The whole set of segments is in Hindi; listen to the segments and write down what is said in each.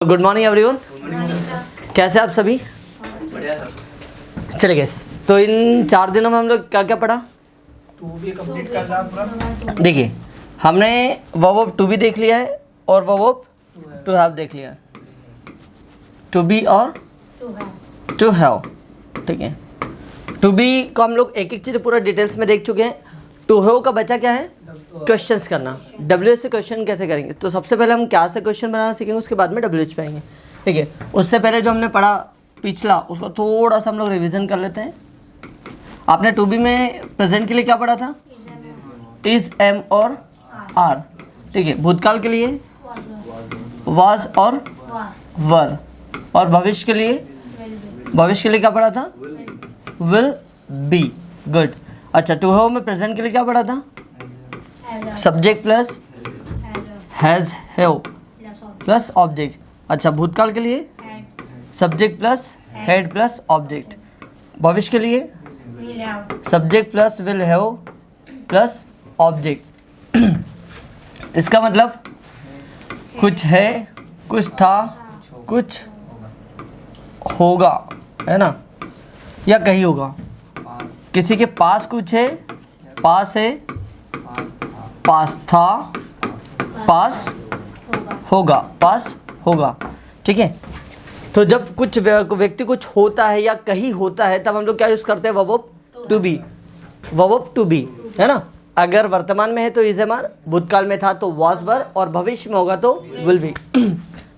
Good morning everyone. कैसे आप सभी? चले गए। तो इन 4 दिनों में हम लोग क्या क्या पढ़ा? टू भी कंप्लीट कर रहा पूरा। देखिए, हमने वर्ब टू बी देख लिया है और वर्ब टू हैव देख लिया है। टू बी और टू हैव, ठीक है। टू बी को हम लोग एक एक चीज़ पूरा डिटेल्स में देख चुके हैं। टू हैव का बचा क्या है? क्वेश्चंस करना। डब्ल्यू से क्वेश्चन कैसे करेंगे? तो सबसे पहले हम क्या से क्वेश्चन बनाना सीखेंगे, उसके बाद में डब्ल्यू पे आएंगे, ठीक है। उससे पहले जो हमने पढ़ा पिछला, उसको थोड़ा सा हम लोग रिवीजन कर लेते हैं। आपने टू बी में प्रेजेंट के लिए क्या पढ़ा था? इज, एम और आर, ठीक है। भूतकाल के लिए वाज और वर, और भविष्य के लिए क्या पढ़ा था? Will be. गुड। अच्छा, टू हैव में प्रेजेंट के लिए क्या पढ़ा था? Subject plus has, have plus object. अच्छा, भूतकाल के लिए subject plus had plus object. भविष्य के लिए subject plus will have plus object. इसका मतलब कुछ है, कुछ था, कुछ होगा, है ना, या कहीं होगा। किसी के पास कुछ है, पास है, पास था, पास होगा, पास होगा, ठीक है। तो जब कुछ व्यक्ति कुछ होता है या कहीं होता है, तब हम लोग क्या यूज़ करते हैं? Verb to be. Verb to be, है ना। अगर वर्तमान में है तो इज, एम, आर, भूतकाल में था तो वाज, वर, और भविष्य में होगा तो विल बी।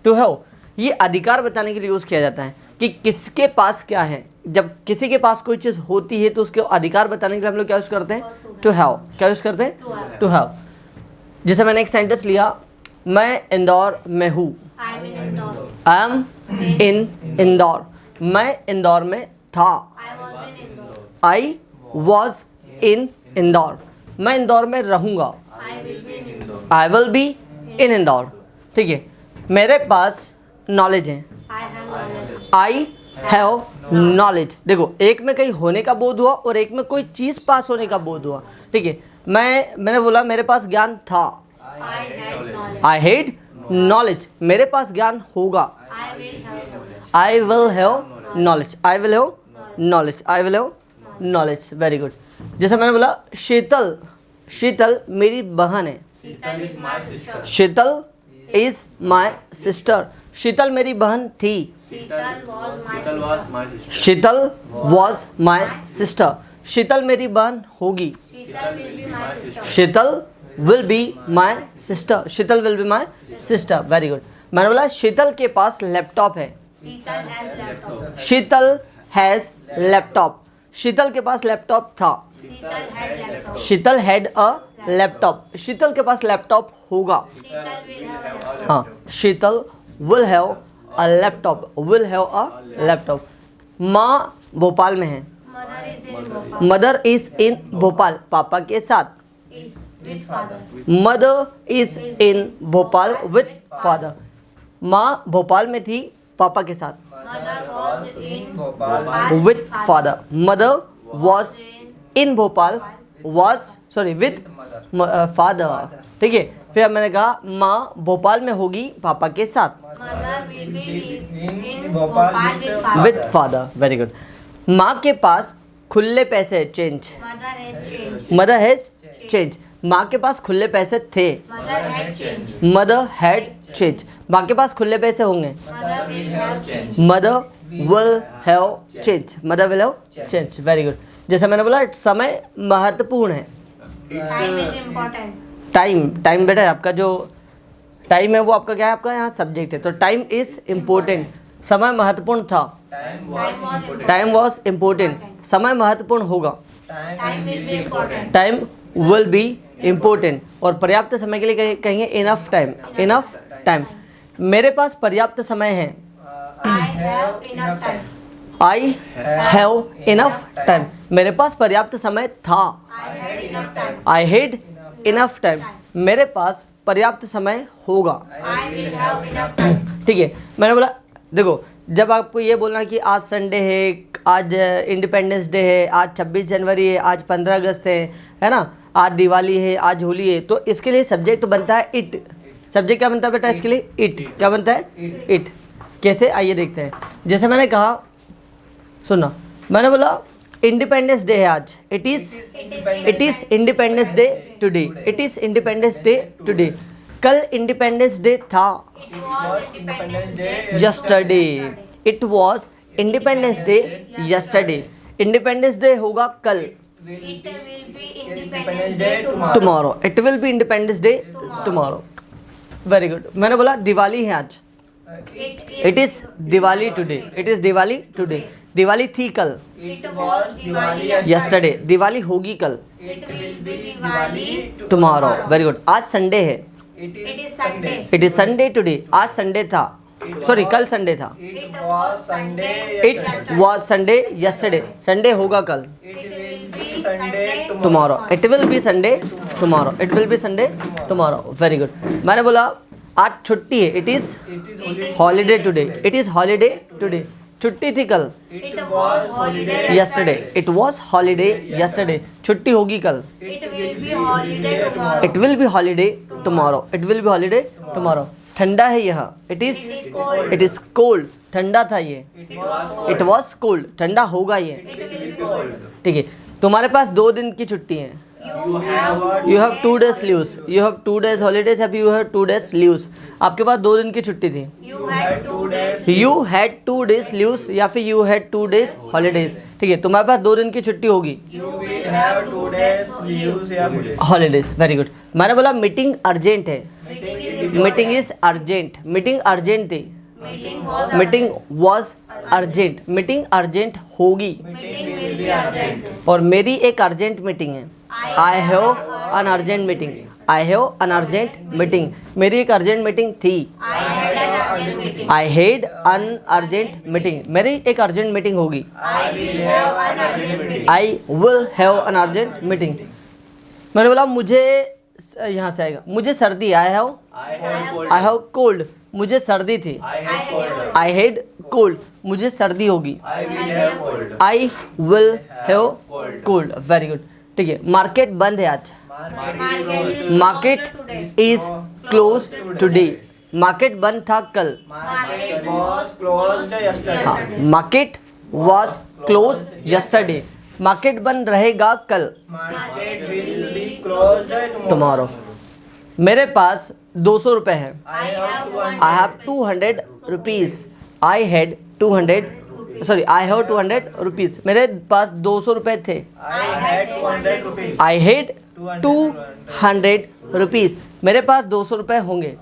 टू हैव ये अधिकार बताने के लिए यूज़ किया जाता है कि किसके पास क्या है। जब किसी के पास कोई चीज़ होती है तो उसके अधिकार बताने के लिए हम लोग क्या यूज़ करते हैं? To have. क्या यूज़ करते हैं? To have. जैसे मैंने एक सेंटेंस लिया, मैं इंदौर में हूँ। I am in Indore. मैं इंदौर में था। I was in Indore. मैं इंदौर में रहूँगा। I will be in Indore, ठीक है। मेरे पास नॉलेज है। I have knowledge. देखो, एक में कहीं होने का बोध हुआ और एक में कोई चीज़ पास होने का बोध हुआ, ठीक है। मैंने बोला मेरे पास ज्ञान था। I had knowledge. मेरे पास ज्ञान होगा। आई will have knowledge. I will have knowledge. I will have knowledge. Very good. जैसे मैंने बोला शीतल, शीतल मेरी बहन है। शीतल इज माई सिस्टर। शीतल मेरी बहन थी। शीतल वॉज माई सिस्टर। शीतल मेरी बहन होगी। Sheetal will be my sister. Sheetal will be my sister. Very good. मैंने बोला शीतल के पास लैपटॉप है। शीतल हैज़ लैपटॉप। शीतल के पास लैपटॉप था। शीतल हैड अ लैपटॉप। शीतल के पास लैपटॉप होगा। हाँ, Sheetal will have a laptop. Will have a laptop. माँ भोपाल में है। मदर इज इन भोपाल, पापा के साथ। Mother is in Bhopal with father. माँ भोपाल में थी पापा के साथ। With father. Mother was in Bhopal, was sorry with father, ठीक है। फिर मैंने कहा माँ भोपाल में होगी पापा के साथ। With father. Very good. माँ के पास खुले पैसे, चेंज। Mother has change. माँ के पास खुले पैसे थे। Mother had change. माँ के पास खुले पैसे होंगे। Mother will have change. Mother will have change. Very good. जैसे मैंने बोला समय महत्वपूर्ण है। टाइम बेटा, आपका जो टाइम है वो आपका क्या है? आपका यहाँ सब्जेक्ट है, तो टाइम इज इम्पोर्टेंट। समय महत्वपूर्ण था। Time was important. समय महत्वपूर्ण होगा। Time will be important. और पर्याप्त समय के लिए कहेंगे इनफ टाइम। Enough time. मेरे पास पर्याप्त समय है। I have enough time. मेरे पास पर्याप्त समय था। I had enough time. मेरे पास पर्याप्त समय होगा, ठीक है। मैंने बोला देखो, जब आपको ये बोलना कि आज संडे है, आज इंडिपेंडेंस डे है, आज 26 जनवरी है, आज 15 अगस्त है ना, आज दिवाली है, आज होली है, तो इसके लिए सब्जेक्ट बनता है इट। सब्जेक्ट क्या बनता है बेटा इसके लिए? इट। क्या बनता है? इट। कैसे, आइए देखते हैं। जैसे मैंने कहा, सुनना, मैंने बोला इंडिपेंडेंस डे है आज। It is independence day today. It is independence day today. कल इंडिपेंडेंस डे था। Yesterday. It was independence day yesterday. Independence day होगा कल। Tomorrow. It will be independence day tomorrow. Very good. मैंने बोला दिवाली है आज। It is Diwali today. It is Diwali today. Diwali थी कल। यस्टरडे। दिवाली होगी कल। टुमारो। Very good. आज संडे है। It is Sunday today. आज संडे था, सॉरी कल संडे था। It was Sunday yesterday. Sunday होगा कल। Tomorrow. It will be Sunday tomorrow. It will be Sunday tomorrow. Very good. मैंने बोला आज छुट्टी है। It is holiday today. It is holiday today. छुट्टी थी कल। Yesterday. It was holiday yesterday. छुट्टी होगी कल। It will be holiday tomorrow. It will be holiday tomorrow. ठंडा है यह। It is cold. ठंडा था ये। It was cold. ठंडा होगा ये। ठीक है। तुम्हारे पास 2 दिन की छुट्टी है। You have 2 days leaves. You have 2 days holidays. You have 2 days leaves. आपके पास 2 दिन की छुट्टी थी। यू हैड 2 days लीव्स या फिर यू हैड 2 days हॉलीडेज। ठीक है। तुम्हारे पास 2 दिन की छुट्टी होगी। हॉलीडेज। Very good. मैंने बोला मीटिंग अर्जेंट है। Meeting is urgent. Meeting urgent थी। Meeting was urgent. Meeting urgent होगी। और मेरी एक अर्जेंट मीटिंग है। I have an urgent meeting. I have an urgent meeting. मेरी एक अर्जेंट मीटिंग थी। I had an urgent meeting. मेरी एक अर्जेंट मीटिंग होगी। I will have an urgent meeting. मैंने बोला मुझे, यहाँ से आएगा, मुझे सर्दी। I have cold. मुझे सर्दी थी। I had cold. मुझे सर्दी होगी। I will have cold. Very good. ठीक है। मार्केट बंद है आज। Market is close today. Market बंद था कल। हाँ, market was close yesterday. Market बंद रहेगा कल। टुमारो। मेरे पास 200 रुपये है। I have 200 rupees. I had 200, sorry I have 200 rupees. मेरे पास 200 रुपये थे। I had 200 rupees. मेरे पास 200 रुपये होंगे।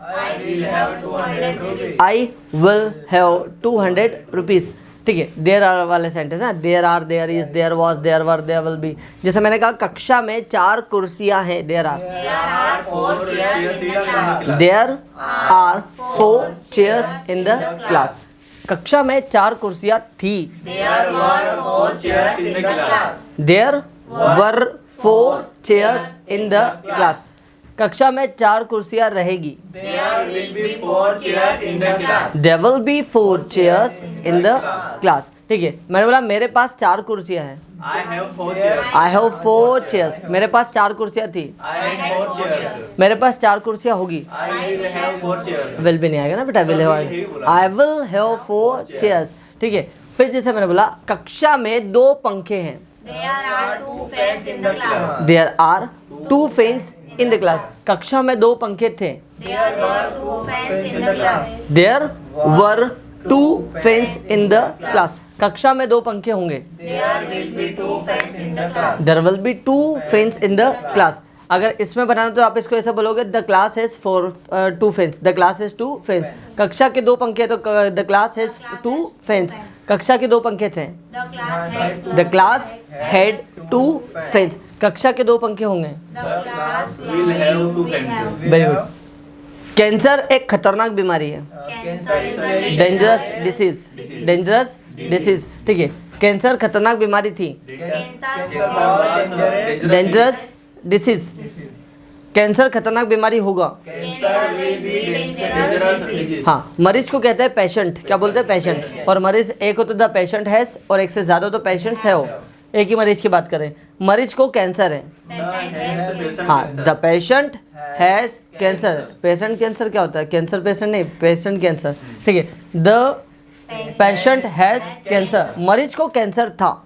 I will have 200 rupees. ठीक है। देयर आर वाले सेंटेंस है। There are, there is, there was, there were, there will be. जैसे मैंने कहा कक्षा में 4 कुर्सियां हैं। There are 4 chairs in the class. कक्षा में 4 कुर्सियां थी। There were 4 chairs in the class. कक्षा में 4 कुर्सियां रहेगी। There will be 4 chairs in the class. ठीक है। मैंने बोला मेरे पास 4 कुर्सियां हैं। I have 4 chairs. मेरे पास 4 कुर्सियां थी। मेरे पास 4 कुर्सियां होगी। विल भी नहीं आएगा ना बेटा, विल आएगा। आई विल हैव 4 चेयर्स। ठीक है। फिर जैसे मैंने बोला कक्षा में 2 पंखे हैं। There are 2 fans in the class. कक्षा में 2 पंखे थे। There were 2 fans in the class. कक्षा में 2 पंखे होंगे। There will be 2 fans in the class. अगर इसमें बनाना तो आप इसको ऐसे बोलोगे the class has 2 fans. The class has 2 fans. कक्षा के 2 पंखे तो द क्लास हैज 2 फैंस। कक्षा के 2 पंखे थे। The class had 2 fans. कक्षा के 2 पंखे होंगे। Very good. कैंसर एक खतरनाक बीमारी है। Dangerous disease. Dangerous disease. ठीक है। कैंसर खतरनाक बीमारी थी। Dangerous disease. कैंसर खतरनाक बीमारी होगा। हाँ, मरीज को कहते हैं पेशेंट। क्या बोलते हैं? पेशेंट। और मरीज एक हो तो द पेशेंट हैज, और एक से ज़्यादा तो पेशेंट्स है हो। एक ही मरीज की बात करें, मरीज को कैंसर है। हाँ, the patient has cancer. Patient cancer क्या होता है? कैंसर पेशेंट नहीं, पेशेंट कैंसर। ठीक है, द पेशेंट हैज़ कैंसर, मरीज को कैंसर था।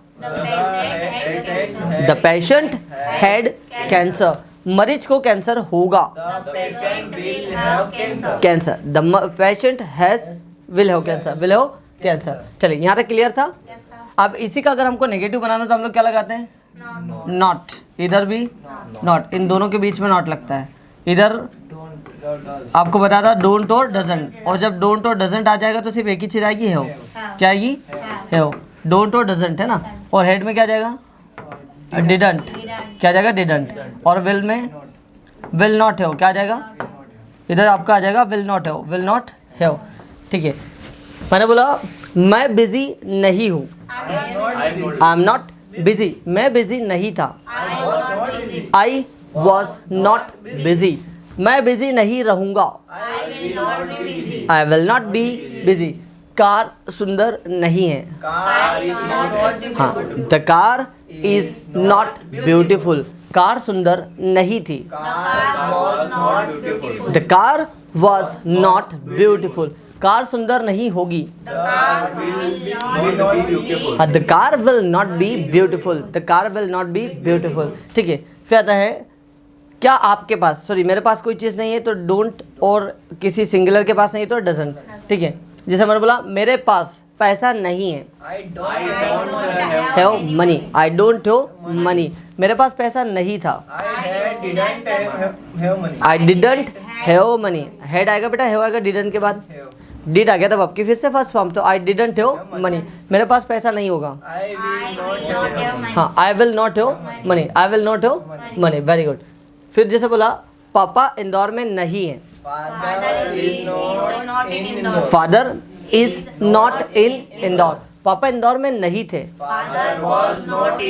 द पेशेंट हैड कैंसर, मरीज को कैंसर होगा। Cancer, the patient has will have cancer, will have cancer. चलिए यहाँ तक क्लियर था। अब इसी का अगर हमको नेगेटिव बनाना तो हम लोग क्या लगाते हैं? नॉट। इधर भी नॉट, इन दोनों के बीच में नॉट लगता है। इधर आपको बता था डोंट और डजंट, और जब डोंट और डजंट आ जाएगा तो सिर्फ एक ही चीज आएगी, हैव। क्या आएगी? हैव। डोंट और डजंट है ना, और हेड में क्या जाएगा? डिडंट। क्या जाएगा? डिडंट। और विल में विल नॉट हैव, क्या आ जाएगा? इधर आपका आ जाएगा will not have, will not have. ठीक है, मैंने बोला मैं बिजी नहीं हूँ, आई एम नॉट बिजी, मैं बिजी नहीं था। आई वॉज नॉट बिजी, मैं बिजी नहीं रहूँगा। I will not be busy, car सुंदर नहीं है। हाँ, the car is not beautiful, car सुंदर नहीं थी। The car was not beautiful, car सुंदर नहीं होगी। The car will not be beautiful, the car will not be beautiful. ठीक है, फिर आता है क्या आपके पास, सॉरी मेरे पास कोई चीज़ नहीं है तो डोंट, और किसी सिंगुलर के पास नहीं तो डजंट। ठीक है, जैसे मैंने बोला मेरे पास पैसा नहीं है, have money, I don't have money, मेरे पास पैसा नहीं था। I didn't have money, head आएगा बेटा, हैव आएगा डिडंट के बाद, डिड आ गया तब आपकी फिर से फर्स्ट फॉर्म, तो आई डिडंट हैव मनी, मेरे पास पैसा नहीं होगा। हाँ, I will not have money, I will not have money, very good. फिर जैसे बोला पापा इंदौर में नहीं है, father is not in Indore, पापा इंदौर में नहीं थे। Father was not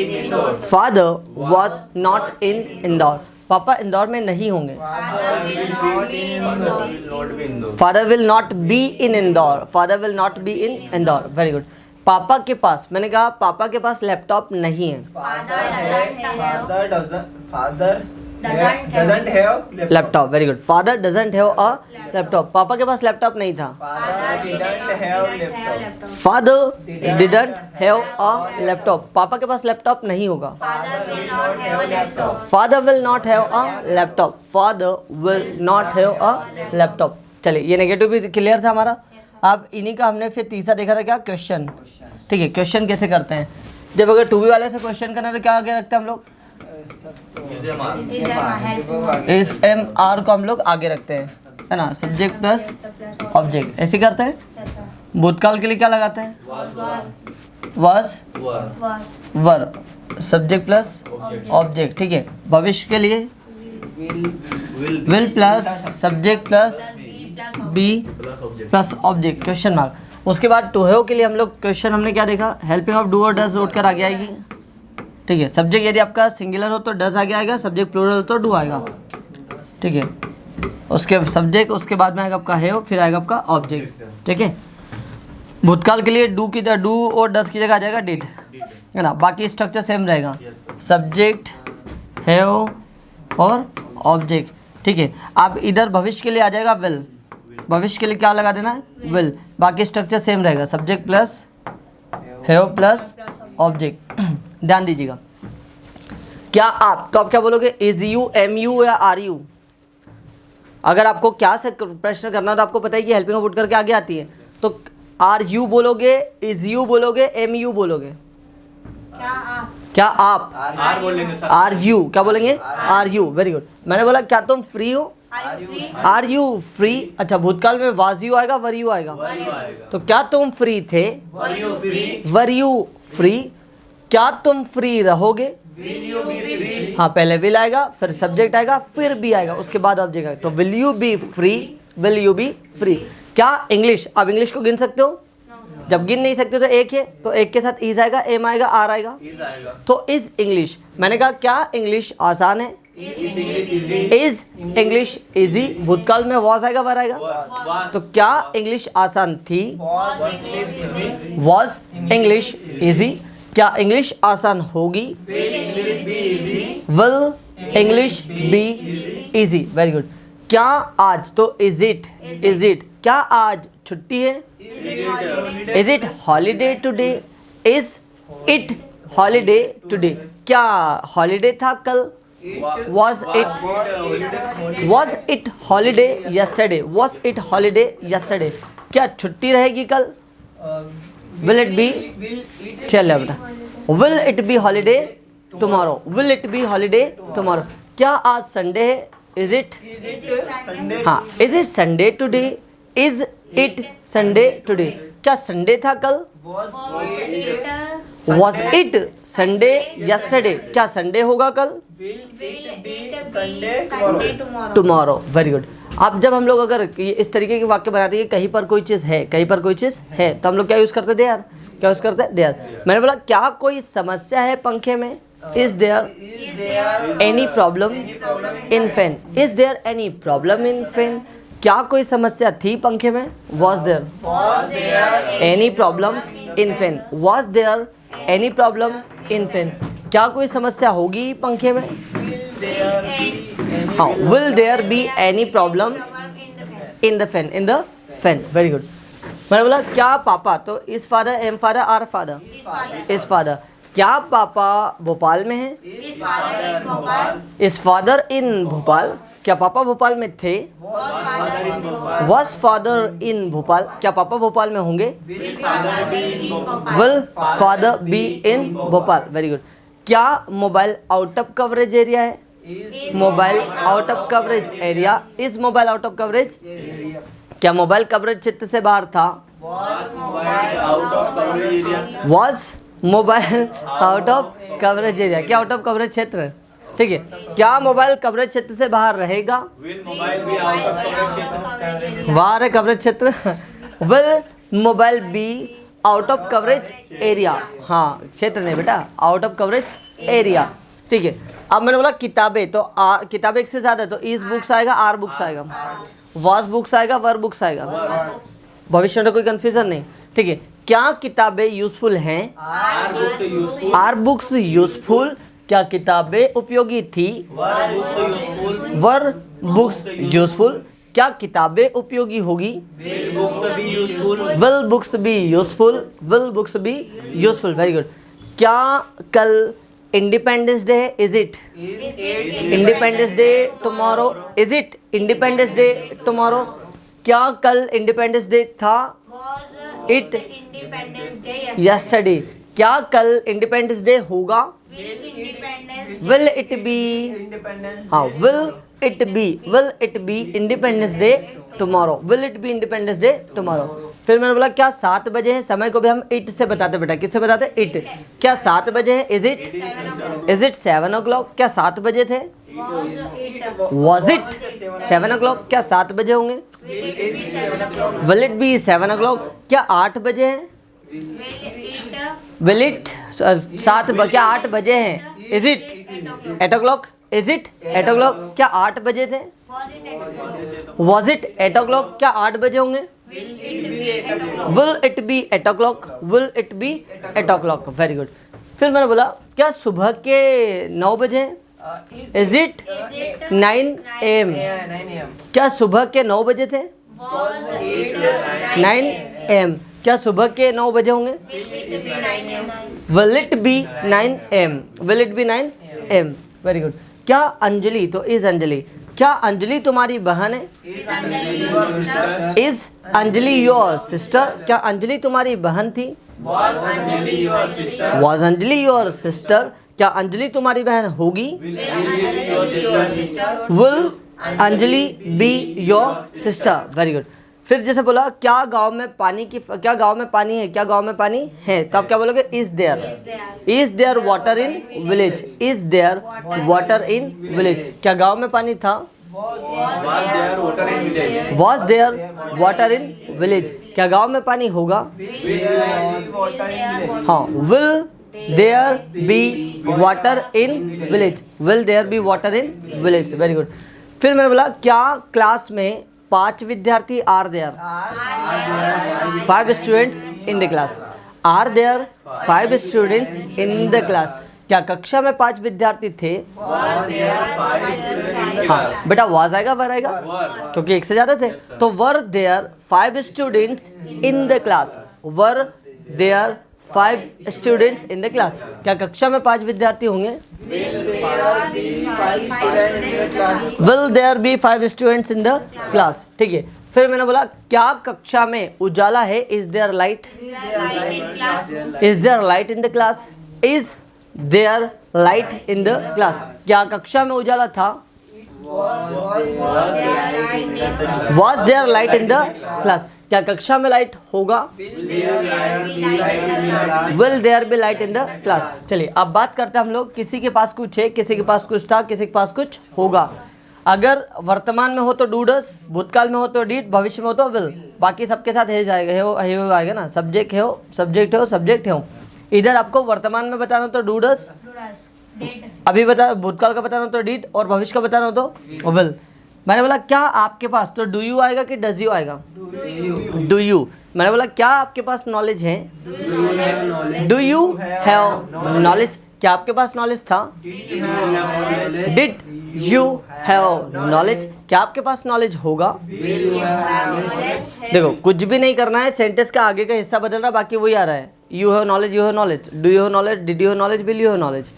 in Indore, पापा इंदौर में नहीं होंगे। Father will not be in Indore, father will not be in Indore, very good. पापा के पास, मैंने कहा पापा के पास लैपटॉप नहीं है। doesn't have laptop, very good. Father doesn't have a laptop, पापा के पास लैपटॉप नहीं था। Father didn't have a laptop, पापा के पास लैपटॉप नहीं होगा। Father will not have a laptop, father will not have a laptop. चलिए, ये नेगेटिव भी क्लियर था हमारा। अब इन्हीं का हमने फिर तीसरा देखा था क्या? क्वेश्चन। ठीक है, क्वेश्चन कैसे करते हैं? जब अगर टू बी वाले से क्वेश्चन करना है तो क्या आगे रखते हैं हम लोग? इस एम आर को हम लोग आगे रखते हैं, है ना, सब्जेक्ट प्लस ऑब्जेक्ट, ऐसे करते हैं। भूतकाल के लिए क्या लगाते हैं? Was, were, subject plus object. ठीक है, भविष्य के लिए will plus subject plus be plus object, question mark. उसके बाद टू हैव के लिए हम लोग क्वेश्चन हमने क्या देखा? हेल्पिंग ऑफ डू और डज उठ कर आगे आएगी। ठीक है, सब्जेक्ट यदि आपका सिंगुलर हो तो डज आगे आएगा, सब्जेक्ट प्लूरल हो तो डू आएगा। ठीक है, उसके सब्जेक्ट, उसके बाद में आएगा आपका हैव, फिर आएगा आपका ऑब्जेक्ट। ठीक है, भूतकाल के लिए डू की जगह, डू और डज की जगह आ जाएगा डिड, है ना, बाकी स्ट्रक्चर सेम रहेगा, सब्जेक्ट, हैव और ऑब्जेक्ट। ठीक है, अब इधर भविष्य के लिए आ जाएगा विल, भविष्य के लिए क्या लगा देना है? विल, बाकी स्ट्रक्चर सेम रहेगा, subject plus have plus object. ध्यान दीजिएगा, क्या आप, तो आप क्या बोलोगे? इज यू, एम यू या आर यू? अगर आपको क्या से प्रश्न करना हो तो आपको पता है कि हेल्पिंग ऑफ उठ करके आगे आती है, तो आर यू बोलोगे, इज यू बोलोगे, एम यू बोलोगे? क्या आप आर बोलेंगे सर। आर यू क्या बोलेंगे? Are you, very good. मैंने बोला क्या तुम फ्री हो? Are you free. अच्छा, भूतकाल में वाज यू आएगा, वर यू आएगा? तो क्या तुम फ्री थे? Were you free. क्या तुम फ्री रहोगे? हाँ, पहले विल आएगा, फिर सब्जेक्ट आएगा, फिर बी आएगा, उसके बाद ऑब्जेक्ट आएगा। तो will you B free, will you B free. क्या इंग्लिश, अब इंग्लिश को गिन सकते हो? जब गिन नहीं सकते तो एक है, तो एक के साथ इज आएगा, एम आएगा, आर आएगा, तो इज इंग्लिश। मैंने कहा क्या इंग्लिश आसान है? Is English easy. भूतकाल में वॉज आएगा, वर आएगा, तो क्या इंग्लिश आसान थी? Was English easy. क्या इंग्लिश आसान होगी? Will English be easy? Very good. क्या आज, तो इज इट, क्या आज छुट्टी है? Is it holiday today? Is it holiday today? क्या हॉलीडे था कल? Was it holiday yesterday? Was it holiday yesterday? क्या छुट्टी रहेगी कल? Will it be? चलिए बेटा, Will it be holiday tomorrow? Will it be holiday tomorrow? क्या आज संडे है? Is it? हाँ, is it Sunday today? Is it Sunday today? क्या संडे था कल? Was it Sunday yesterday? क्या संडे होगा कल? टुमारो। Very good. अब जब हम लोग अगर इस तरीके के वाक्य बनाते हैं, कहीं पर कोई चीज़ है, कहीं पर कोई चीज़ है, तो हम लोग क्या यूज़ करते हैं? देयर। क्या यूज़ करते हैं? देयर। मैंने बोला क्या कोई समस्या है पंखे में? Is there any problem in fan? Is there any problem in fan? क्या कोई समस्या थी पंखे में? Was there any problem in fan? Was there any problem in fan? क्या कोई समस्या होगी पंखे में? हाँ, will there be any problem in the fan? In the fan. Very good. मैंने बोला क्या पापा, तो is father, am father, are father? Is father. क्या पापा भोपाल में है? Is father in Bhopal? क्या पापा भोपाल में थे? Was father in Bhopal? क्या पापा भोपाल में होंगे? Will father be in Bhopal? Very good. क्या mobile out of coverage area है? Mobile out of coverage area? Is mobile out of coverage? क्या मोबाइल कवरेज क्षेत्र से बाहर था? Was mobile out of coverage area? क्या आउट ऑफ कवरेज क्षेत्र है? ठीक है। क्या मोबाइल कवरेज क्षेत्र से बाहर रहेगा? बाहर है कवरेज क्षेत्र। Will mobile be out of coverage area? हाँ, क्षेत्र नहीं बेटा, आउट ऑफ कवरेज एरिया। ठीक है। अब मैंने बोला किताबें, तो किताबें एक से ज़्यादा, तो इज बुक्स आएगा, आर बुक्स आएगा, वॉज बुक्स आएगा, वर बुक्स आएगा। भविष्य में कोई कंफ्यूजन नहीं। ठीक है। क्या किताबें यूजफुल हैं? Are books useful? क्या किताबें उपयोगी थी? Were books useful? क्या किताबें उपयोगी होगी? Will books be useful? Will books be useful? Very good. क्या कल इंडिपेंडेंस डे है? Is it independence day tomorrow? Is it independence day tomorrow? क्या कल इंडिपेंडेंस डे था? It yesterday? क्या कल इंडिपेंडेंस डे होगा? Will it be? हाँ, will it be independence day tomorrow? Will it be independence day tomorrow? फिर मैंने बोला क्या 7 बजे है? समय को भी हम इट से बताते बेटा। किससे बताते? इट। क्या 7 बजे है? Is it 7 o'clock? क्या 7 बजे थे? Was it 7 o'clock? क्या 7 बजे होंगे? Will it B 7 o'clock? क्या 8 बजे हैं? विल इट 7 क्या 8 बजे हैं? Is it 8 o'clock? Is it 8 o'clock? क्या 8 बजे थे? Was it 8 o'clock? क्या 8 बजे होंगे? Will it B 8 o'clock? Will it B 8 o'clock? Very good. फिर मैंने बोला क्या सुबह के 9 बजे हैं? Is it 9 AM? क्या सुबह के 9 बजे थे? 9 AM? क्या सुबह के 9 बजे होंगे? Will it B 9 AM? Will it B 9 AM? Very good. क्या अंजलि, तो इज अंजलि? क्या अंजलि तुम्हारी बहन है? Is Anjali your sister? क्या अंजलि तुम्हारी बहन थी? Was Anjali your sister? क्या अंजलि तुम्हारी बहन होगी? Will Anjali be your sister? Very good. फिर जैसे बोला क्या गांव में पानी है? क्या गांव में पानी है? तो आप क्या बोलोगे? Is there water in village? Is there water in village? क्या गांव में पानी था? Was there water in village? क्या गांव में पानी होगा? हाँ, will there be water in village? Will there be water in village? Very good. फिर मैंने बोला क्या क्लास में 5 विद्यार्थी are there? 5 students in the class. Are there 5 students in the class, क्या कक्षा में 5 विद्यार्थी थे? हाँ बेटा वाज आएगा वर आएगा क्योंकि एक से ज्यादा थे, तो were there 5 students in the class, were there 5 students in the class, क्या कक्षा में 5 विद्यार्थी होंगे? Will there be 5 students in the class, ठीक है। फिर मैंने बोला क्या कक्षा में उजाला है? Is there light? Is there light in the class? Is there light in the class, क्या कक्षा में उजाला था? Was there light in the class, क्या कक्षा में लाइट होगा? Will there be light in the class. चलिए अब बात करते हैं हम लोग, किसी के पास कुछ है, किसी के पास कुछ था, किसी के पास कुछ होगा। अगर वर्तमान में हो तो डू डस, भूतकाल में हो तो डिड, भविष्य में हो तो विल, बाकी सबके साथ है जाएगा, है हो आएगा ना, सब्जेक्ट हो, सब्जेक्ट हो, सब्जेक्ट हो। इधर आपको वर्तमान में बताना तो डू डस, अभी बता भूतकाल का बताना तो डिड, और भविष्य का बताना तो विल। मैंने बोला क्या आपके पास, तो डू यू आएगा कि डज यू आएगा? Do you. मैंने बोला क्या आपके पास नॉलेज है? डू यू हैव नॉलेज, क्या आपके पास नॉलेज था? डिड यू हैव नॉलेज, क्या आपके पास नॉलेज होगा? देखो कुछ भी नहीं करना है, सेंटेंस का आगे का हिस्सा बदल रहा, बाकी वही आ रहा है। You have knowledge, you have knowledge, do you have knowledge, did you have knowledge, will you have knowledge.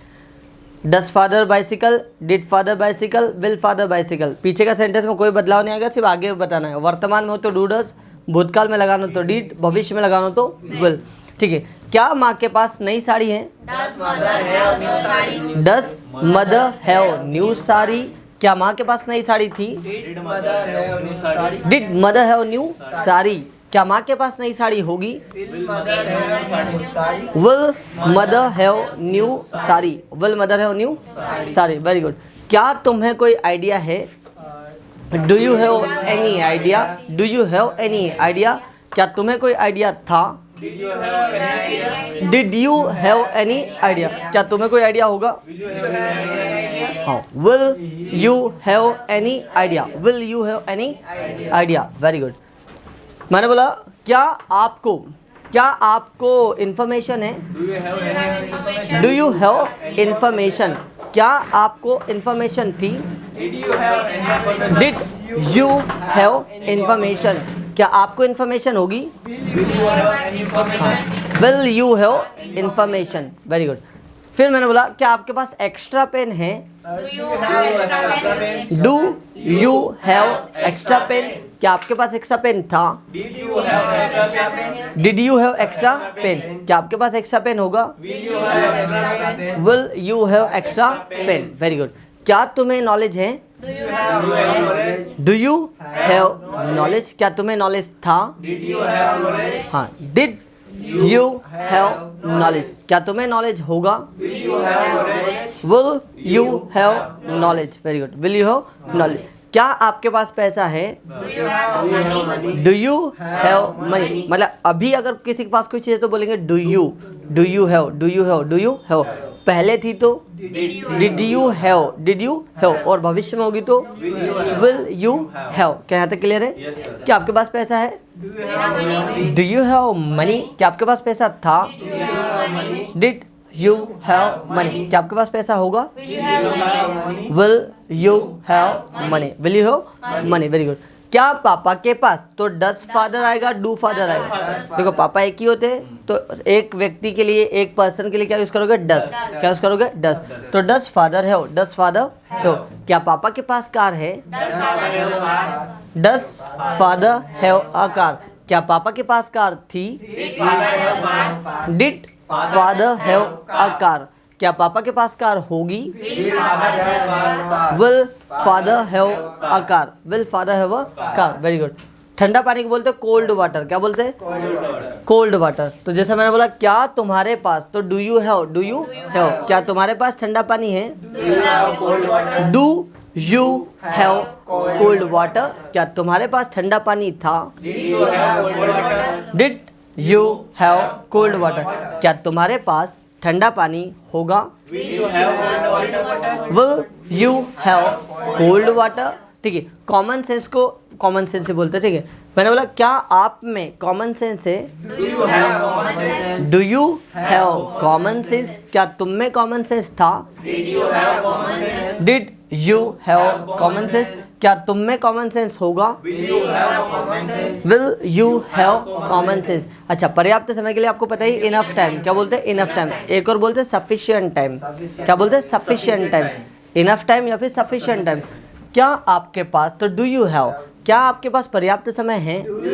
Does father bicycle, did father bicycle, will father bicycle, पीछे का सेंटेंस में कोई बदलाव नहीं आएगा, सिर्फ आगे बताना है। वर्तमान में हो तो डू डस, भूतकाल में लगाना तो डिड, भविष्य में लगाना तो विल, ठीक है। क्या माँ के पास नई साड़ी है? डस मदर हैव न्यू साड़ी, क्या माँ के पास नई साड़ी थी? Did mother have new sari, क्या माँ के पास नई साड़ी होगी? Will mother have new sari, will mother have new sari, very good. क्या तुम्हें कोई आइडिया है? Do you have any idea, do you have any idea, क्या तुम्हें कोई आइडिया था? Did you have any idea, क्या तुम्हें कोई आइडिया होगा? हाँ, will you have any idea, will you have any idea, very good. मैंने बोला क्या आपको इंफॉर्मेशन है? डू यू हैव इंफॉर्मेशन, क्या आपको इंफॉर्मेशन थी? डिड यू हैव इंफॉर्मेशन, क्या आपको इंफॉर्मेशन होगी? Will you have information, very good. फिर मैंने बोला क्या आपके पास एक्स्ट्रा पेन है? Do you have extra pen, क्या आपके पास एक्स्ट्रा पेन था? Did you have extra pen, क्या आपके पास एक्स्ट्रा पेन होगा? Will you have extra pen, very good. क्या तुम्हें नॉलेज है? डू यू हैव नॉलेज, क्या तुम्हें नॉलेज था? हाँ, डिड यू हैव नॉलेज, क्या तुम्हें नॉलेज होगा? Will you have knowledge, very good, will you have knowledge. क्या आपके पास पैसा है? डू यू हैव मनी, मतलब अभी अगर किसी के पास कोई चीज़ है तो बोलेंगे do you have, do you have, do you have. पहले थी तो did you have, did you have, और भविष्य में होगी तो विल यू हैव। क्या यहाँ तक क्लियर है? क्या आपके पास पैसा है? डू यू हैव मनी, क्या आपके पास पैसा था? डिड यू हैव मनी, क्या आपके पास पैसा होगा? Will you have money, will you have money, very good. क्या पापा के पास, तो डस फादर आएगा, डू फादर आएगा। देखो पापा एक ही होते हैं, तो एक व्यक्ति के लिए, एक पर्सन के लिए क्या यूज करोगे? डस, क्या यूज करोगे? डस। तो डस फादर है, डस फादर है। क्या पापा के पास कार है? डस फादर हैव अ कार, क्या पापा के पास कार थी? Did father have a car, क्या पापा के पास कार होगी? Will father have a car, will father have a car, very good. ठंडा पानी को बोलते हैं कोल्ड वाटर, क्या बोलते हैं? Cold water. तो जैसे मैंने बोला क्या तुम्हारे पास, तो do you have, do you have, क्या तुम्हारे पास ठंडा पानी है? Do you have cold water, क्या तुम्हारे पास ठंडा पानी था? Did you have cold water, क्या तुम्हारे पास ठंडा पानी होगा? Will you have cold water, ठीक है। कॉमन सेंस को कॉमन सेंस से बोलते हैं, ठीक है। मैंने बोला क्या आप में कॉमन सेंस है? Do you have common sense? क्या तुम में कॉमन सेंस था? Did you have common sense? क्या तुम में कॉमन सेंस होगा? Will you have common sense? अच्छा, पर्याप्त समय के लिए आपको पता ही इनफ टाइम, क्या बोलते हैं? Enough time. एक और बोलते हैं सफिशिएंट टाइम। क्या बोलते हैं? Sufficient time. इनफ टाइम या फिर सफिशिएंट टाइम। क्या आपके पास, तो डू यू हैव, क्या आपके पास पर्याप्त समय है? Do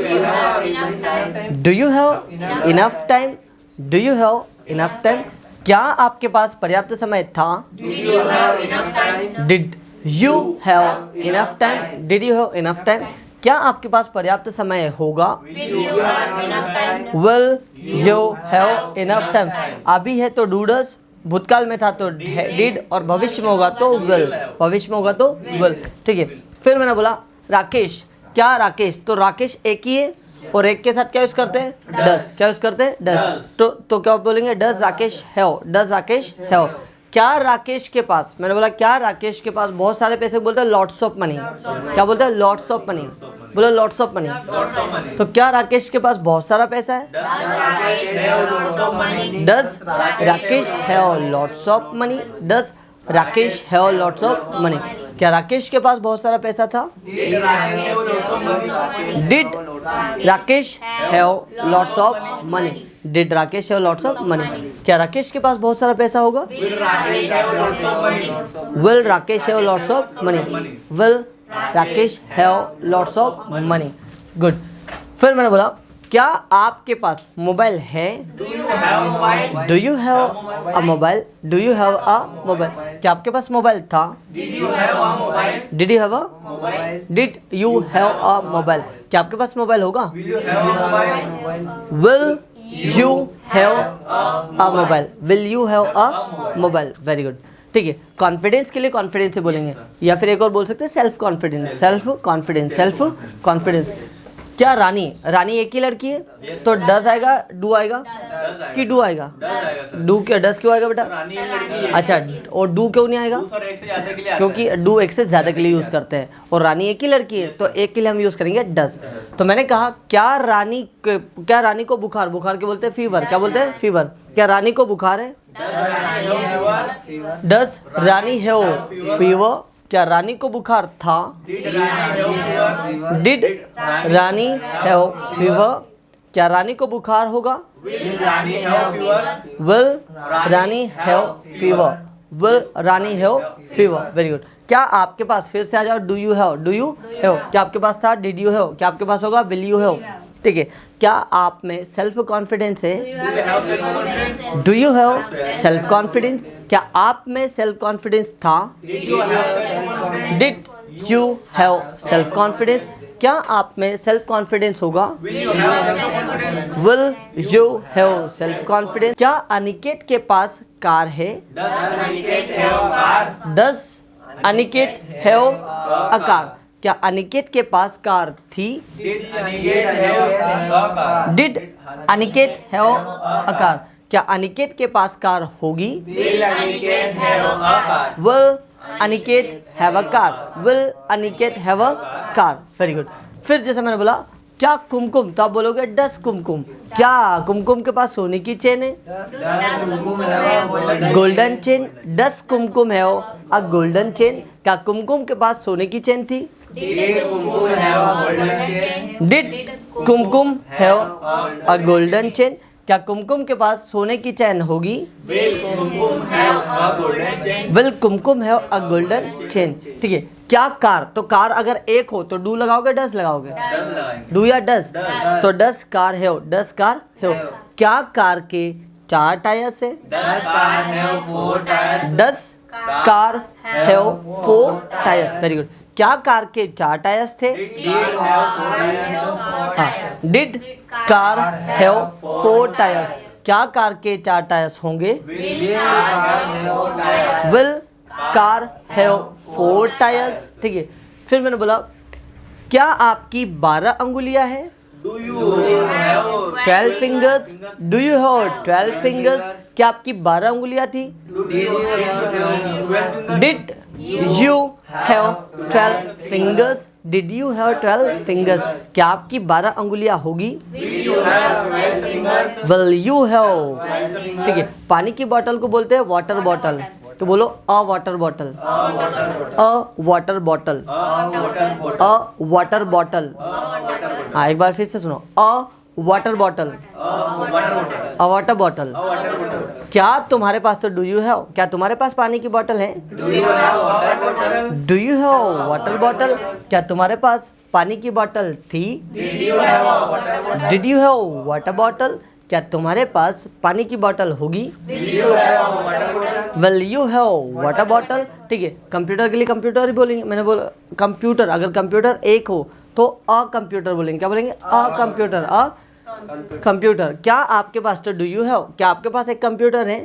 you have enough time? Do you have enough time? क्या आपके पास पर्याप्त समय था? Did you have enough time? Did you have enough time? क्या आपके पास पर्याप्त समय होगा? Will you have enough time? अभी है तो डू डज, भूतकाल में था तो डिड, और भविष्य में होगा तो विल। भविष्य में होगा तो विल, ठीक है। फिर मैंने बोला राकेश, क्या राकेश, तो राकेश एक ही है और एक के साथ क्या यूज करते हैं? डज। क्या यूज करते हैं? डज। तो क्या बोलेंगे? Does Rakesh have? Does Rakesh have? क्या राकेश के पास, मैंने बोला क्या राकेश के पास बहुत सारे पैसे, बोलते हैं लॉट्स ऑफ मनी। क्या बोलते हैं? Lots of money. बोलो लॉट्स ऑफ मनी। तो क्या राकेश के पास बहुत सारा पैसा है? Does Rakesh have lots of money? Does Rakesh have lots of money? क्या राकेश के पास बहुत सारा पैसा था? Did Rakesh have lots of money? Did Rakesh have lots of money? क्या राकेश के पास बहुत सारा पैसा होगा? Will Rakesh have lots of money? Will Rakesh have lots of money? Good. फिर मैंने बोला क्या आपके पास मोबाइल है? Do you have a mobile? Do you have a mobile? क्या आपके पास मोबाइल था? Did you have a mobile? Did you have a mobile? क्या आपके पास मोबाइल होगा? Will you have a mobile? Will you have a mobile? Very good, ठीक है। कॉन्फिडेंस के लिए कॉन्फिडेंस से बोलेंगे, या फिर एक और बोल सकते हैं self confidence. Self confidence, self confidence. क्या रानी, रानी एक ही लड़की है तो डज आएगा, डू आएगा कि डू आएगा? डू क्या, डज क्यों आएगा बेटा? अच्छा, और डू क्यों नहीं आएगा? क्योंकि डू एक से ज़्यादा के लिए यूज़ करते हैं, और रानी एक ही लड़की है तो एक के लिए हम यूज़ करेंगे डज। तो मैंने कहा क्या रानी को बुखार, बुखार के बोलते हैं फीवर। क्या बोलते हैं? फीवर। क्या रानी को बुखार है? Does Rani have fever? क्या रानी को बुखार था? Did Rani have fever? क्या रानी को बुखार होगा? Will Rani have fever? Will Rani have fever? Very good. क्या आपके पास, फिर से आ जाओ, do you have? Do you have? क्या आपके पास था? Did you have? क्या आपके पास होगा? Will you have? ठीक है। क्या आप में सेल्फ कॉन्फिडेंस है? Do you have self confidence? क्या आप में सेल्फ कॉन्फिडेंस था? Did you have self confidence? क्या आप में सेल्फ कॉन्फिडेंस होगा? Will you have self confidence? क्या अनिकेत के पास कार है? Does Aniket have a car? क्या अनिकेत के पास कार थी? Did Aniket have a car? क्या अनिकेत के पास कार होगी? Will Aniket have a car? Will Aniket have a car? Very good. फिर जैसे मैंने बोला क्या कुमकुम, तो आप बोलोगे डस कुमकुम। क्या कुमकुम के पास सोने की चेन है? Golden chain. Does Kumkum have a golden chain? क्या कुमकुम के पास सोने की चेन थी? Did Kumkum have a golden chain? क्या कुमकुम के पास सोने की चैन होगी? Will Kumkum have a golden chain? ठीक है। क्या कार, तो कार अगर एक हो तो डू लगाओगे डस लगाओगे? डू या डस? तो does car have? Does car have? क्या कार के 4 टायर्स है? Does car have 4 tyres? Very good. क्या कार के 4 टायर्स थे? Did car have 4 tyres? क्या कार के 4 टायर्स होंगे? Will car have 4 tyres? ठीक है। फिर मैंने बोला क्या आपकी 12 अंगुलियां हैं? Do you have 12 fingers? Do you have 12 fingers? क्या आपकी 12 अंगुलियां थी? Did you have 12 fingers? Did you have 12 fingers, क्या आपकी 12 अंगुलियां होगी? विल यू हैव, ठीक है। पानी की बोतल को बोलते हैं वाटर बॉटल, तो बोलो अ वाटर बॉटल, अ वाटर बॉटल, अ वाटर बॉटल। हाँ एक बार फिर से सुनो, अ वाटर बॉटल, अ वाटर बॉटल। क्या तुम्हारे पास, तो डू यू हैव, क्या तुम्हारे पास पानी की बोतल है? Do you have water bottle, क्या तुम्हारे पास पानी की बोतल थी? Did you have water bottle, क्या तुम्हारे पास पानी की बोतल होगी? Will you have water bottle, ठीक है। कंप्यूटर के लिए कंप्यूटर ही बोलेंगे, मैंने बोला कंप्यूटर, अगर कंप्यूटर एक हो तो अ कंप्यूटर बोलेंगे, क्या बोलेंगे? A computer, a computer. क्या आपके पास, तो डू यू हैव, क्या आपके पास एक कंप्यूटर है?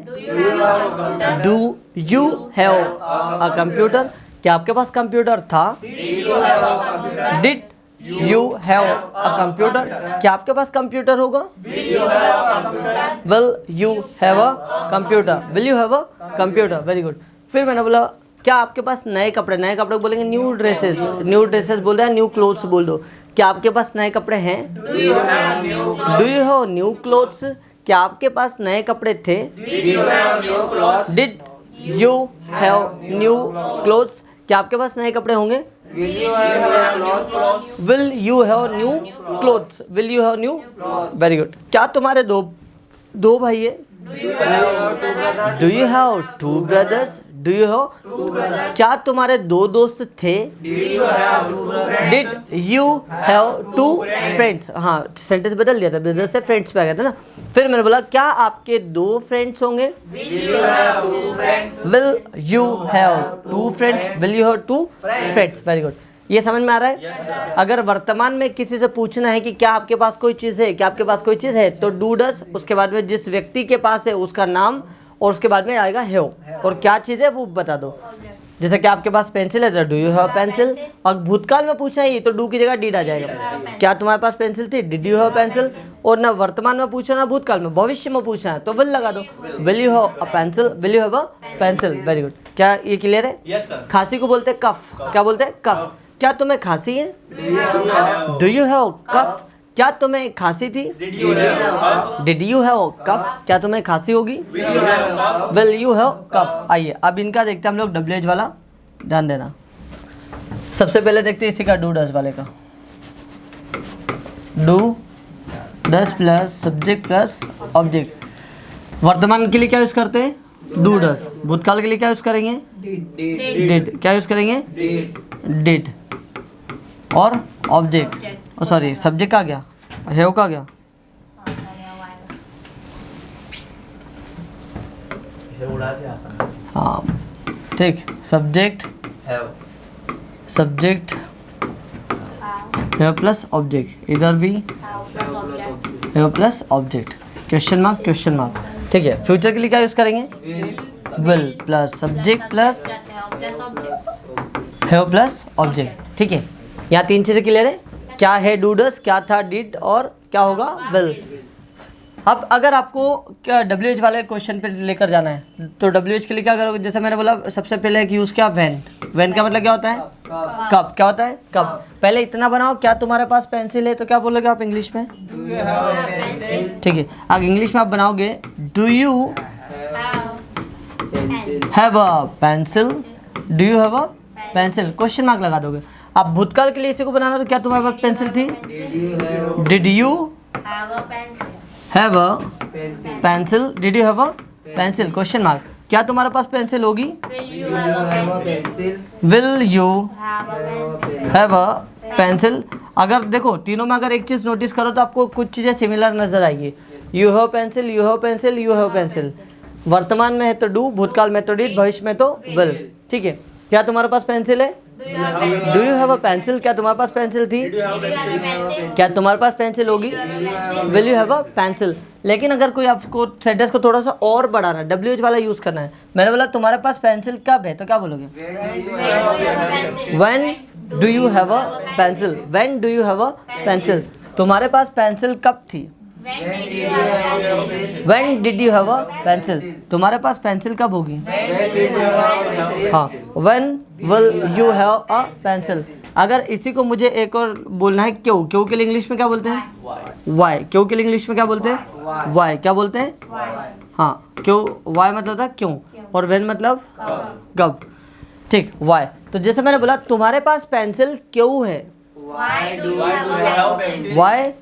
Do you have a computer, क्या आपके पास कंप्यूटर था? Did you have a computer, क्या आपके पास कंप्यूटर होगा? Will you have a computer, will you have a computer, very good. फिर मैंने बोला क्या आपके पास नए कपड़े, नए कपड़े बोलेंगे न्यू ड्रेसेस, न्यू ड्रेसेस बोल रहे हैं, न्यू क्लोथ्स बोल दो। क्या आपके पास नए कपड़े हैं? Do you have new clothes, क्या आपके पास नए कपड़े थे? Did you have new clothes, क्या आपके पास नए कपड़े होंगे? Will you have new clothes, will you have new, very good. क्या तुम्हारे दो भाई है? Do you have two brothers, do you have, क्या तुम्हारे दो दोस्त थे? Did you have two friends, हाँ सेंटेंस बदल दिया था, ब्रदर्स से फ्रेंड्स पे आ गया था ना। फिर मैंने बोला क्या आपके दो फ्रेंड्स होंगे? Will you have two friends, will you have two friends, very good. ये समझ में आ रहा है? अगर वर्तमान में किसी से पूछना है कि क्या आपके पास कोई चीज़ है, क्या आपके पास कोई चीज़ है, तो डू डज, उसके बाद में जिस व्यक्ति के पास है उसका नाम, और उसके बाद में आएगा हैव, और क्या चीज़ है वो बता दो। जैसे कि आपके पास पेंसिल है तो डू यू हैव पेंसिल, और भूतकाल में पूछना ही तो डू की जगह डिड आ जाएगा। क्या तुम्हारे पास पेंसिल थी? Did you have pencil. और ना वर्तमान में पूछना ना भूतकाल में, भविष्य में पूछना है तो विल लगा दो, will you have a pencil, will you have a pencil, very good. क्या ये क्लियर है? Yes, sir. खांसी को बोलते हैं कफ, क्या बोलते हैं? कफ। क्या तुम्हें खांसी है? डू यू हैव कफ, क्या तुम्हें खांसी थी? डिड यू हैव कफ, क्या तुम्हें खांसी होगी? Will you have cough. आइए अब इनका देखते हैं हम लोग WH वाला, ध्यान देना। सबसे पहले देखते हैं इसी का डू डस वाले का। Do does plus subject plus object. वर्तमान के लिए क्या यूज करते हैं? Do does. भूतकाल के लिए क्या यूज करेंगे? डिड। क्या यूज करेंगे? डिड। और ऑब्जेक्ट, सॉरी सब्जेक्ट का गया, हैव का गया, हाँ ठीक। Subject subject have plus object, इधर भी have plus object, question mark, ठीक है। फ्यूचर के लिए क्या यूज करेंगे? Will plus subject plus have plus object, ठीक है। यहाँ तीन चीज़ें क्लियर है, क्या है डू डस, क्या था डिड, और क्या होगा विल। अब अगर आपको क्या WH वाले क्वेश्चन पे लेकर जाना है तो WH के लिए क्या करोगे? जैसे मैंने बोला सबसे पहले एक यूज़ किया वैन। वैन का मतलब क्या होता है? कब। क्या होता है? कब। पहले इतना बनाओ, क्या तुम्हारे पास पेंसिल है, तो क्या बोलोगे आप इंग्लिश में? ठीक है। अब इंग्लिश में आप बनाओगे do you have a pencil, do you have a pencil, question mark लगा दोगे। आप भूतकाल के लिए इसी को बनाना, तो क्या तुम्हारे पास पेंसिल थी? Did you have a pencil, did you have a pencil, question mark. क्या तुम्हारे पास पेंसिल होगी? Will you have a pencil. अगर देखो तीनों में अगर एक चीज़ नोटिस करो तो आपको कुछ चीज़ें सिमिलर नजर आएगी। You have pencil, you have pencil, you have pencil. वर्तमान में है तो डू, भूतकाल में तो डिड, भविष्य में तो विल, ठीक है। क्या तुम्हारे पास पेंसिल है? Do you have a pencil, क्या तुम्हारे पास पेंसिल थी? क्या तुम्हारे पास पेंसिल होगी? Will you have a pencil. लेकिन अगर कोई आपको सेंटेंस को थोड़ा सा और बढ़ाना है, WH वाला यूज करना है, मैंने बोला तुम्हारे पास पेंसिल कब है, तो क्या बोलोगे? When do you have a pencil, when do you have a pencil. तुम्हारे पास पेंसिल कब थी? When did you have a pencil, तुम्हारे पास पेंसिल कब होगी? हाँ, when will you have a pencil, अगर इसी को मुझे एक और बोलना है क्यों, क्यों के लिए इंग्लिश में क्या बोलते हैं? वाई। क्यों के लिए इंग्लिश में क्या बोलते हैं? वाई। क्या बोलते हैं? हाँ, क्यों, वाई मतलब होता है क्यों, और व्हेन मतलब कब। ठीक, वाई। तो जैसे मैंने बोला तुम्हारे पास पेंसिल क्यों है? Why do you have pencil? Y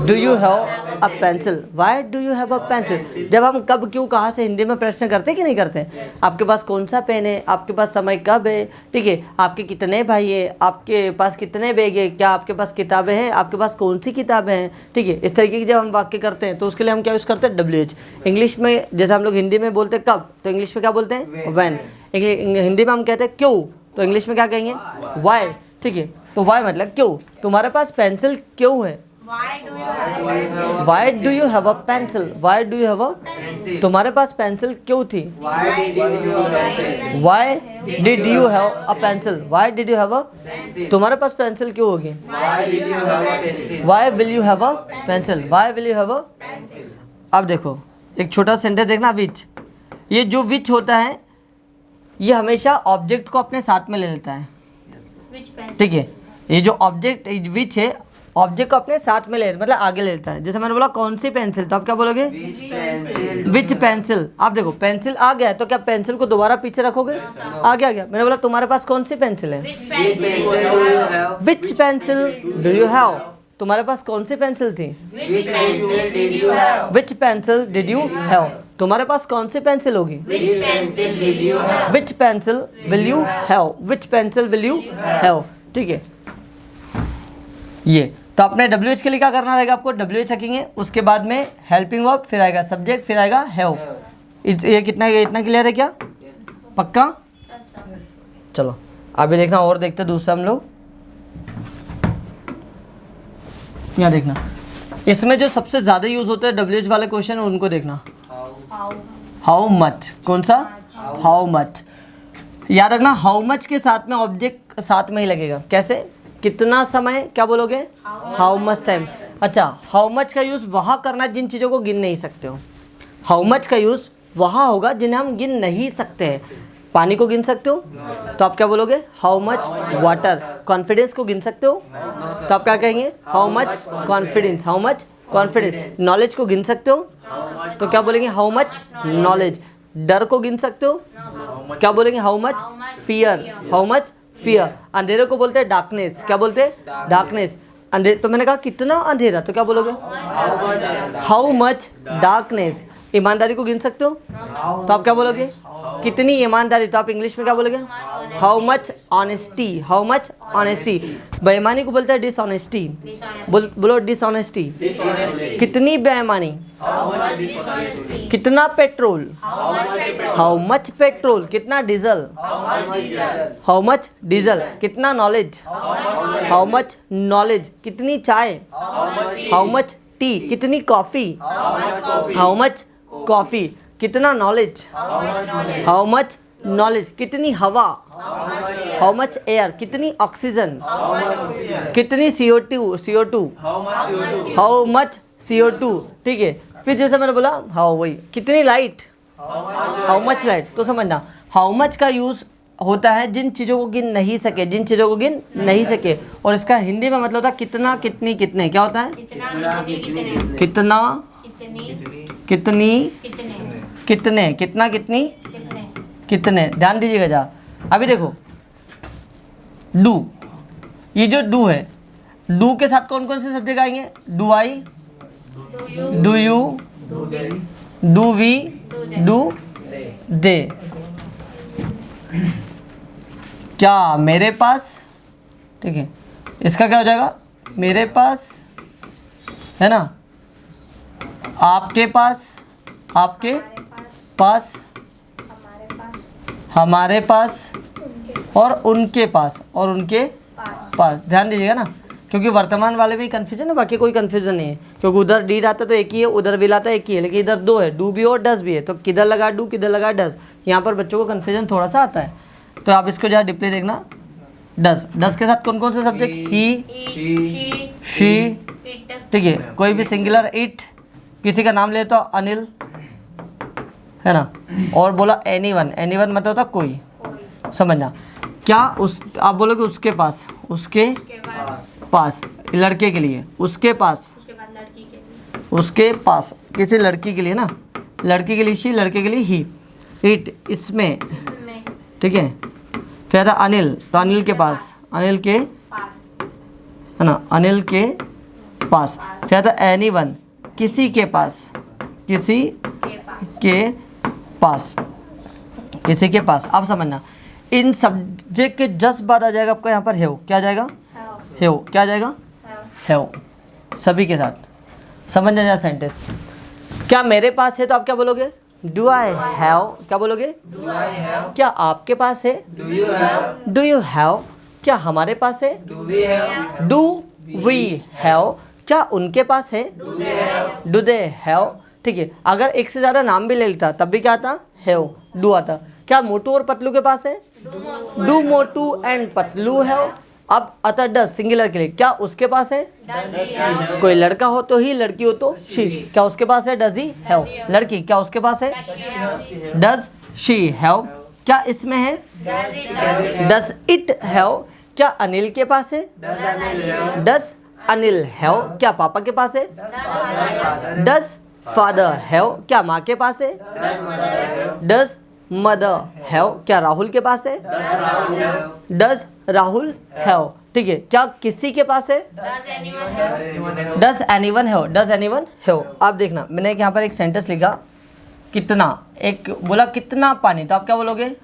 do you have a pencil? Why do you have a pencil? जब हम कब क्यों कहाँ से हिंदी में प्रश्न करते हैं कि नहीं करते? आपके पास कौन सा पेन है, आपके पास समय कब है, ठीक है, आपके कितने भाई है, आपके पास कितने बैग है, क्या आपके पास किताबें हैं, आपके पास कौन सी किताबें हैं, ठीक है। इस तरीके की जब हम वाक्य करते हैं तो उसके लिए हम क्या यूज़ करते हैं? WH। इंग्लिश में जैसे हम लोग हिंदी में बोलते हैं कब, तो इंग्लिश में क्या बोलते हैं? व्हेन। हिंदी में हम कहते हैं क्यों, तो इंग्लिश में क्या कहेंगे? वाई। ठीक है, तो वाई मतलब क्यों। तुम्हारे पास पेंसिल क्यों है? Why do you have a pencil? Why do you have a, तुम्हारे पास पेंसिल क्यों थी? Why did you have a pencil? Why did you have a, तुम्हारे पास पेंसिल क्यों होगी? Why will you have a pencil? Why will you have a. अब देखो एक छोटा सेंटेंस देखना, विच। ये जो विच होता है ये हमेशा ऑब्जेक्ट को अपने साथ में ले लेता है, ठीक है। ये जो ऑब्जेक्ट विच है ऑब्जेक्ट को अपने साथ में ले, मतलब आगे ले लेता है। जैसे मैंने बोला कौन सी पेंसिल, तो आप क्या बोलोगे? विच पेंसिल। आप देखो पेंसिल आ गया है तो क्या पेंसिल को दोबारा पीछे रखोगे? आगे आ गया। मैंने बोला तुम्हारे पास कौन सी पेंसिल है? Which pencil do you have? तुम्हारे पास कौन सी पेंसिल थी? Which pencil did you have? तुम्हारे पास कौन सी पेंसिल होगी? Which pencil will you have? Which pencil will you have? ठीक है, ये तो अपने WH के लिए क्या करना रहेगा आपको? WH रखेंगे, उसके बाद में हेल्पिंग वर्ब, फिर आएगा सब्जेक्ट, फिर आएगा हैव। ये कितना, ये इतना क्लियर है क्या? पक्का? चलो अभी देखना और देखते हैं दूसरा हम लोग। यहाँ देखना, इसमें जो सबसे ज़्यादा यूज़ होता है WH वाले क्वेश्चन उनको देखना। हाउ मच, कौन सा? How much. याद रखना हाउ मच के साथ में ऑब्जेक्ट साथ में ही लगेगा। कैसे? कितना समय, क्या बोलोगे? How much time. अच्छा, हाउ मच का यूज़ वहाँ करना जिन चीज़ों को गिन नहीं सकते हो। हाउ मच का यूज़ वहाँ होगा जिन्हें हम गिन नहीं सकते हैं। पानी को गिन सकते हो तो आप क्या बोलोगे? How much water. कॉन्फिडेंस को गिन सकते हो तो आप क्या कहेंगे? How much confidence. How much confidence. Knowledge को गिन सकते हो तो क्या बोलेंगे? How much knowledge. डर को गिन सकते हो, क्या बोलेंगे? How much fear. How much fear. अंधेरे को बोलते हैं डार्कनेस। क्या बोलते हैं? डार्कनेस। तो मैंने कहा कितना अंधेरा, तो क्या बोलोगे? How much darkness. ईमानदारी को गिन सकते हो तो आप क्या बोलोगे? कितनी ईमानदारी। तो आप इंग्लिश में क्या बोलोगे? How much honesty. How much honesty. बेईमानी को बोलते हैं डिसऑनेस्टी। बोलो डिसऑनेस्टी। कितनी बेईमानी। कितना पेट्रोल। How much petrol. कितना डीजल। How much diesel. कितना नॉलेज। How much knowledge. कितनी चाय। How much T. कितनी कॉफ़ी। How much coffee. कितना नॉलेज। How much knowledge. कितनी हवा। How much air. कितनी ऑक्सीजन। कितनी CO2। How much CO2। ठीक है, फिर जैसे मैंने बोला हाउ, वही कितनी लाइट। How much light. तो समझना हाउ मच का यूज़ होता है जिन चीज़ों को गिन नहीं सके, जिन चीज़ों को गिन नहीं सके। और इसका हिंदी में मतलब होता है कितना, कितनी, कितने। क्या होता है? कितना, कितनी, कितने। कितना, कितनी, कितने। ध्यान दीजिएगा जा। अभी देखो डू, ये जो डू है, डू के साथ कौन कौन से सब्जेक्ट आएंगे? Do I, do you, do we, do they. क्या मेरे पास, ठीक है, इसका क्या हो जाएगा? मेरे पास, है ना, आपके पास, आपके पास, हमारे पास, और उनके पास, और उनके पास। ध्यान दीजिएगा ना, क्योंकि वर्तमान वाले में कन्फ्यूजन है, बाकी कोई कन्फ्यूजन नहीं है। क्योंकि उधर डीड आता तो एक ही है, उधर विल आता एक ही है, लेकिन इधर दो है, डू भी और डस भी है। तो किधर लगा डू, किधर लगा डस, यहाँ पर बच्चों को कन्फ्यूजन थोड़ा सा आता है। तो आप इसको जरा डिप्ली देखना। डस, डस के साथ कौन कौन से सब्जेक्ट? ही, शी, ठीक है, कोई भी सिंगुलर, इट, किसी का नाम ले तो अनिल, है ना, और बोला एनीवन। एनीवन मतलब होता कोई, समझना। क्या उस, आप बोलोगे उसके पास, उसके पास, लड़के के लिए, उसके पास, उसके पास किसी लड़की के लिए ना, लड़की के लिए शी, लड़के के लिए ही। इट, इसमें, ठीक है। फिर था अनिल, तो अनिल के पास, अनिल के, है ना, अनिल के पास। फिर था एनीवन, किसी के पास, किसी के पास, किसी के पास। अब समझना, इन सब्जेक्ट के जस्ट बाद आ जाएगा आपका यहाँ पर हैव, क्या आ जाएगा, हैव, क्या आ जाएगा, हैव, सभी के साथ। समझ ना जाए सेंटेंस। क्या मेरे पास है तो आप क्या बोलोगे, डू आई हैव, क्या बोलोगे, डू आई हैव। क्या आपके पास है, do you have, do you have. क्या हमारे पास है, do we have, do we have. क्या उनके पास है, do they have, do they have, ठीक है। अगर एक से ज़्यादा नाम भी ले लेता तब भी क्या आता, हैव, डू आता। क्या मोटू और पतलू के पास है, do Motu and Patlu have. अब आता डज, सिंगुलर के लिए, क्या उसके पास है, कोई लड़का हो तो ही, लड़की हो तो शी, क्या उसके पास है, डज ही हैव। लड़की, क्या उसके पास है, डज शी हैव। क्या इसमें है, डज इट हैव। क्या अनिल के पास है, डज अनिल हैव। क्या पापा के पास है, डज फादर हैव। क्या माँ के पास है, डज मदर हैव। क्या राहुल के पास है, डज राहुल हैव, ठीक है। क्या किसी के पास है, does anyone have, does anyone have. आप देखना, मैंने यहाँ पर एक सेंटेंस लिखा, कितना, एक बोला कितना पानी, तो आप क्या बोलोगे,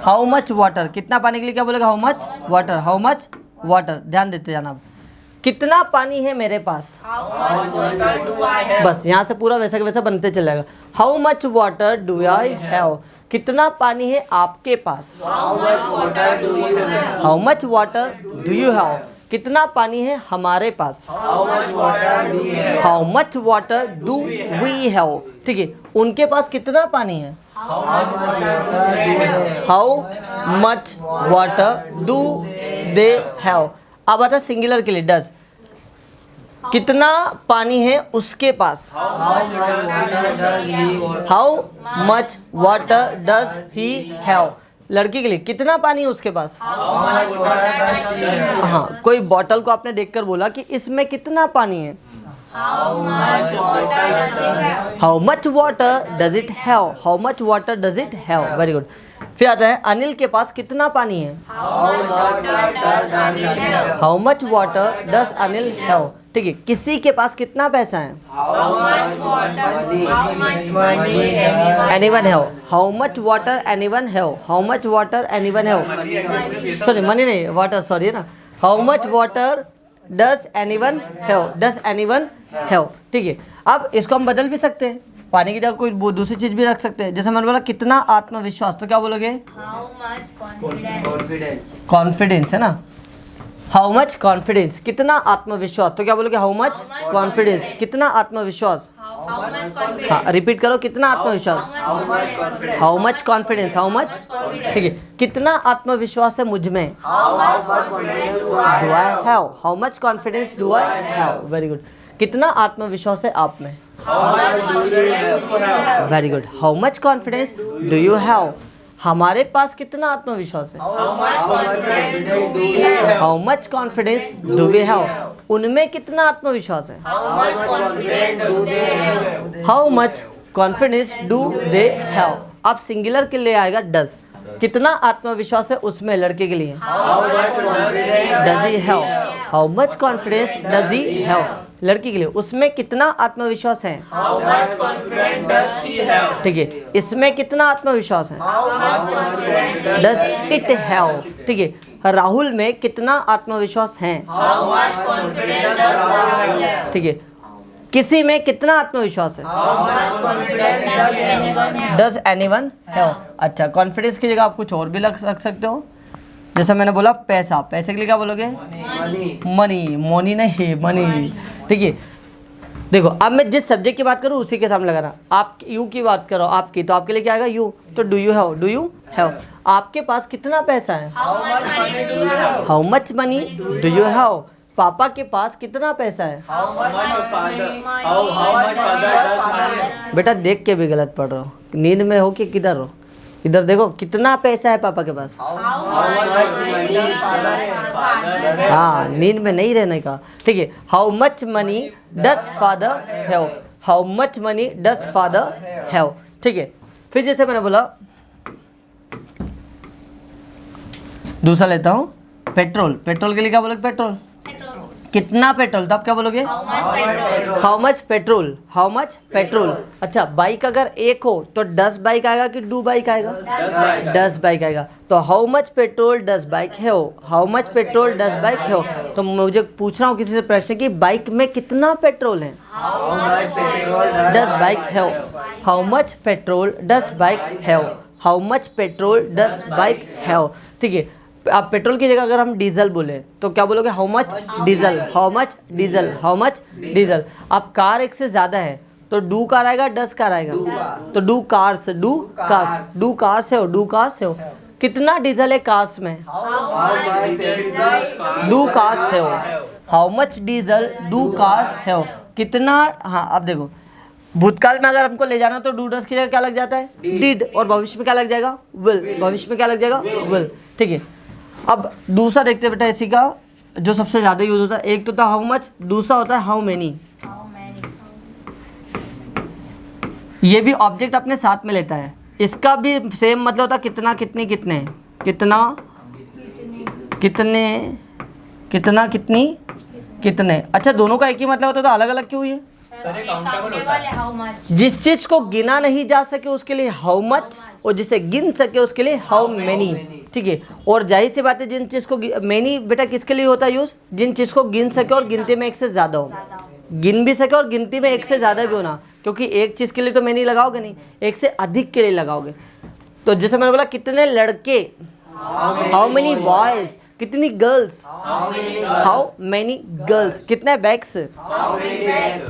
हाउ मच वाटर। कितना पानी के लिए क्या बोलोगे, how much water, how much water. ध्यान देते जाना। आप, कितना पानी है मेरे पास, बस यहाँ से पूरा वैसा के वैसा बनते चल जाएगा। How much water do I have. कितना पानी है आपके पास, how much water do you have. कितना पानी है हमारे पास, how much water do we have, ठीक है। उनके पास कितना पानी है, how much water do they have. अब आता सिंगुलर के लिए, डज। कितना पानी है उसके पास, how much water does he have. लड़की के लिए, कितना पानी है उसके पास, हाँ, कोई बॉटल को आपने देखकर बोला कि इसमें कितना पानी है, how much water does it have, how much water does it have. Very good. फिर आता है अनिल के पास कितना पानी है, how much water does Anil have, ठीक है। किसी के पास कितना पैसा है, anyone have, how much water anyone have, how much water anyone have. Sorry, money नहीं, वाटर, सॉरी है ना। How much water does anyone have, does anyone have, ठीक है। अब इसको हम बदल भी सकते हैं, पानी की जगह कोई दूसरी चीज भी रख सकते हैं। जैसे मैंने बोला कितना आत्मविश्वास, तो क्या बोलोगे, कॉन्फिडेंस, है ना। हाउ मच कॉन्फिडेंस, कितना आत्मविश्वास, तो क्या बोलोगे, हाउ मच कॉन्फिडेंस, कितना आत्मविश्वास। हाँ, रिपीट करो, कितना आत्मविश्वास, how much confidence, how much, ठीक है। कितना आत्मविश्वास है मुझ में, do I have, how much confidence do I have. Very good. कितना आत्मविश्वास है आप में, very good. How much confidence do you have. हमारे पास कितना आत्मविश्वास है, how much confidence do we have. उनमें कितना आत्मविश्वास है, how much confidence do they have. अब सिंगुलर के लिए आएगा डज। कितना आत्मविश्वास है उसमें, लड़के के लिए, does he have, how much confidence does he have. लड़की के लिए, उसमें कितना आत्मविश्वास है, ठीक है। इसमें कितना आत्मविश्वास है, डज इट हैव, ठीक है। राहुल में कितना आत्मविश्वास है, ठीक है। किसी में कितना आत्मविश्वास है, डज एनीवन हैव। अच्छा, कॉन्फिडेंस की जगह आप कुछ और भी रख सकते हो। जैसे मैंने बोला पैसा, पैसे के लिए क्या बोलोगे, मनी, मोनी नहीं, मनी, ठीक है। देखो, अब मैं जिस सब्जेक्ट की बात करूँ उसी के सामने लगाना। आप यू की बात करो, आपकी, तो आपके लिए क्या आएगा, यू, तो do you have, do you have. आपके पास कितना पैसा है, how much money do you have. पापा के पास कितना पैसा है, बेटा देख के भी गलत पढ़ रहे हो, नींद में हो कि किधर हो, इधर देखो कितना पैसा है पापा के पास। हाँ, नींद में नहीं रहने का, ठीक है। How much money does father have, how much money does father have, ठीक है। फिर जैसे मैंने बोला दूसरा लेता हूँ, पेट्रोल। पेट्रोल के लिए क्या बोलोगे? पेट्रोल, कितना पेट्रोल, तो आप क्या बोलोगे? How much petrol, how much petrol. अच्छा, बाइक अगर एक हो तो 10 बाइक आएगा कि 2 बाइक आएगा? 10 बाइक आएगा। तो how much petrol does bike have, how much petrol does bike have. तो मुझे पूछ रहा हूँ किसी से प्रश्न कि बाइक में कितना पेट्रोल है? Does bike have, how much petrol does bike have, how much petrol does bike have, ठीक है। आप पेट्रोल की जगह अगर हम डीजल बोले तो क्या बोलोगे? How much diesel, how much diesel, how much diesel. आप कार एक से ज्यादा है तो डू कार आएगा, डस कार आएगा? तो do cars, do cars, do cars है, डू कार्स है। कितना डीजल है कार्स में? डू कार्स है। How much diesel do cars है, कितना। हाँ, अब देखो भूतकाल में अगर हमको ले जाना तो डू डस की जगह क्या लग जाता है? डिड। और भविष्य में क्या लग जाएगा? विल। भविष्य में क्या लग जाएगा? विल, ठीक है। अब दूसरा देखते हैं बेटा इसी का जो सबसे ज्यादा यूज होता है। एक तो था हाउ मच, दूसरा होता है हाउ मेनी। ये भी ऑब्जेक्ट अपने साथ में लेता है, इसका भी सेम मतलब होता है कितना, कितनी, कितने, कितना, कितने, कितना, कितनी, कितने। अच्छा, दोनों का एक ही मतलब होता है तो अलग अलग क्यों? ये जिस चीज को गिना नहीं जा सके उसके लिए हाउ मच, और जिसे गिन सके उसके लिए हाउ मेनी, ठीक है। और जाहिर सी बात है जिन चीज को मेनी बेटा किसके लिए होता है यूज? जिन चीज को गिन सके और गिनती में एक से ज्यादा हो, गिन भी सके और गिनती में एक से ज्यादा भी होना, क्योंकि एक चीज के लिए तो मेनी लगाओगे नहीं, एक से अधिक के लिए लगाओगे। तो जैसे मैंने बोला कितने लड़के, हाउ मेनी बॉयज, कितनी गर्ल्स, हाउ मेनी गर्ल्स, कितने बैग्स,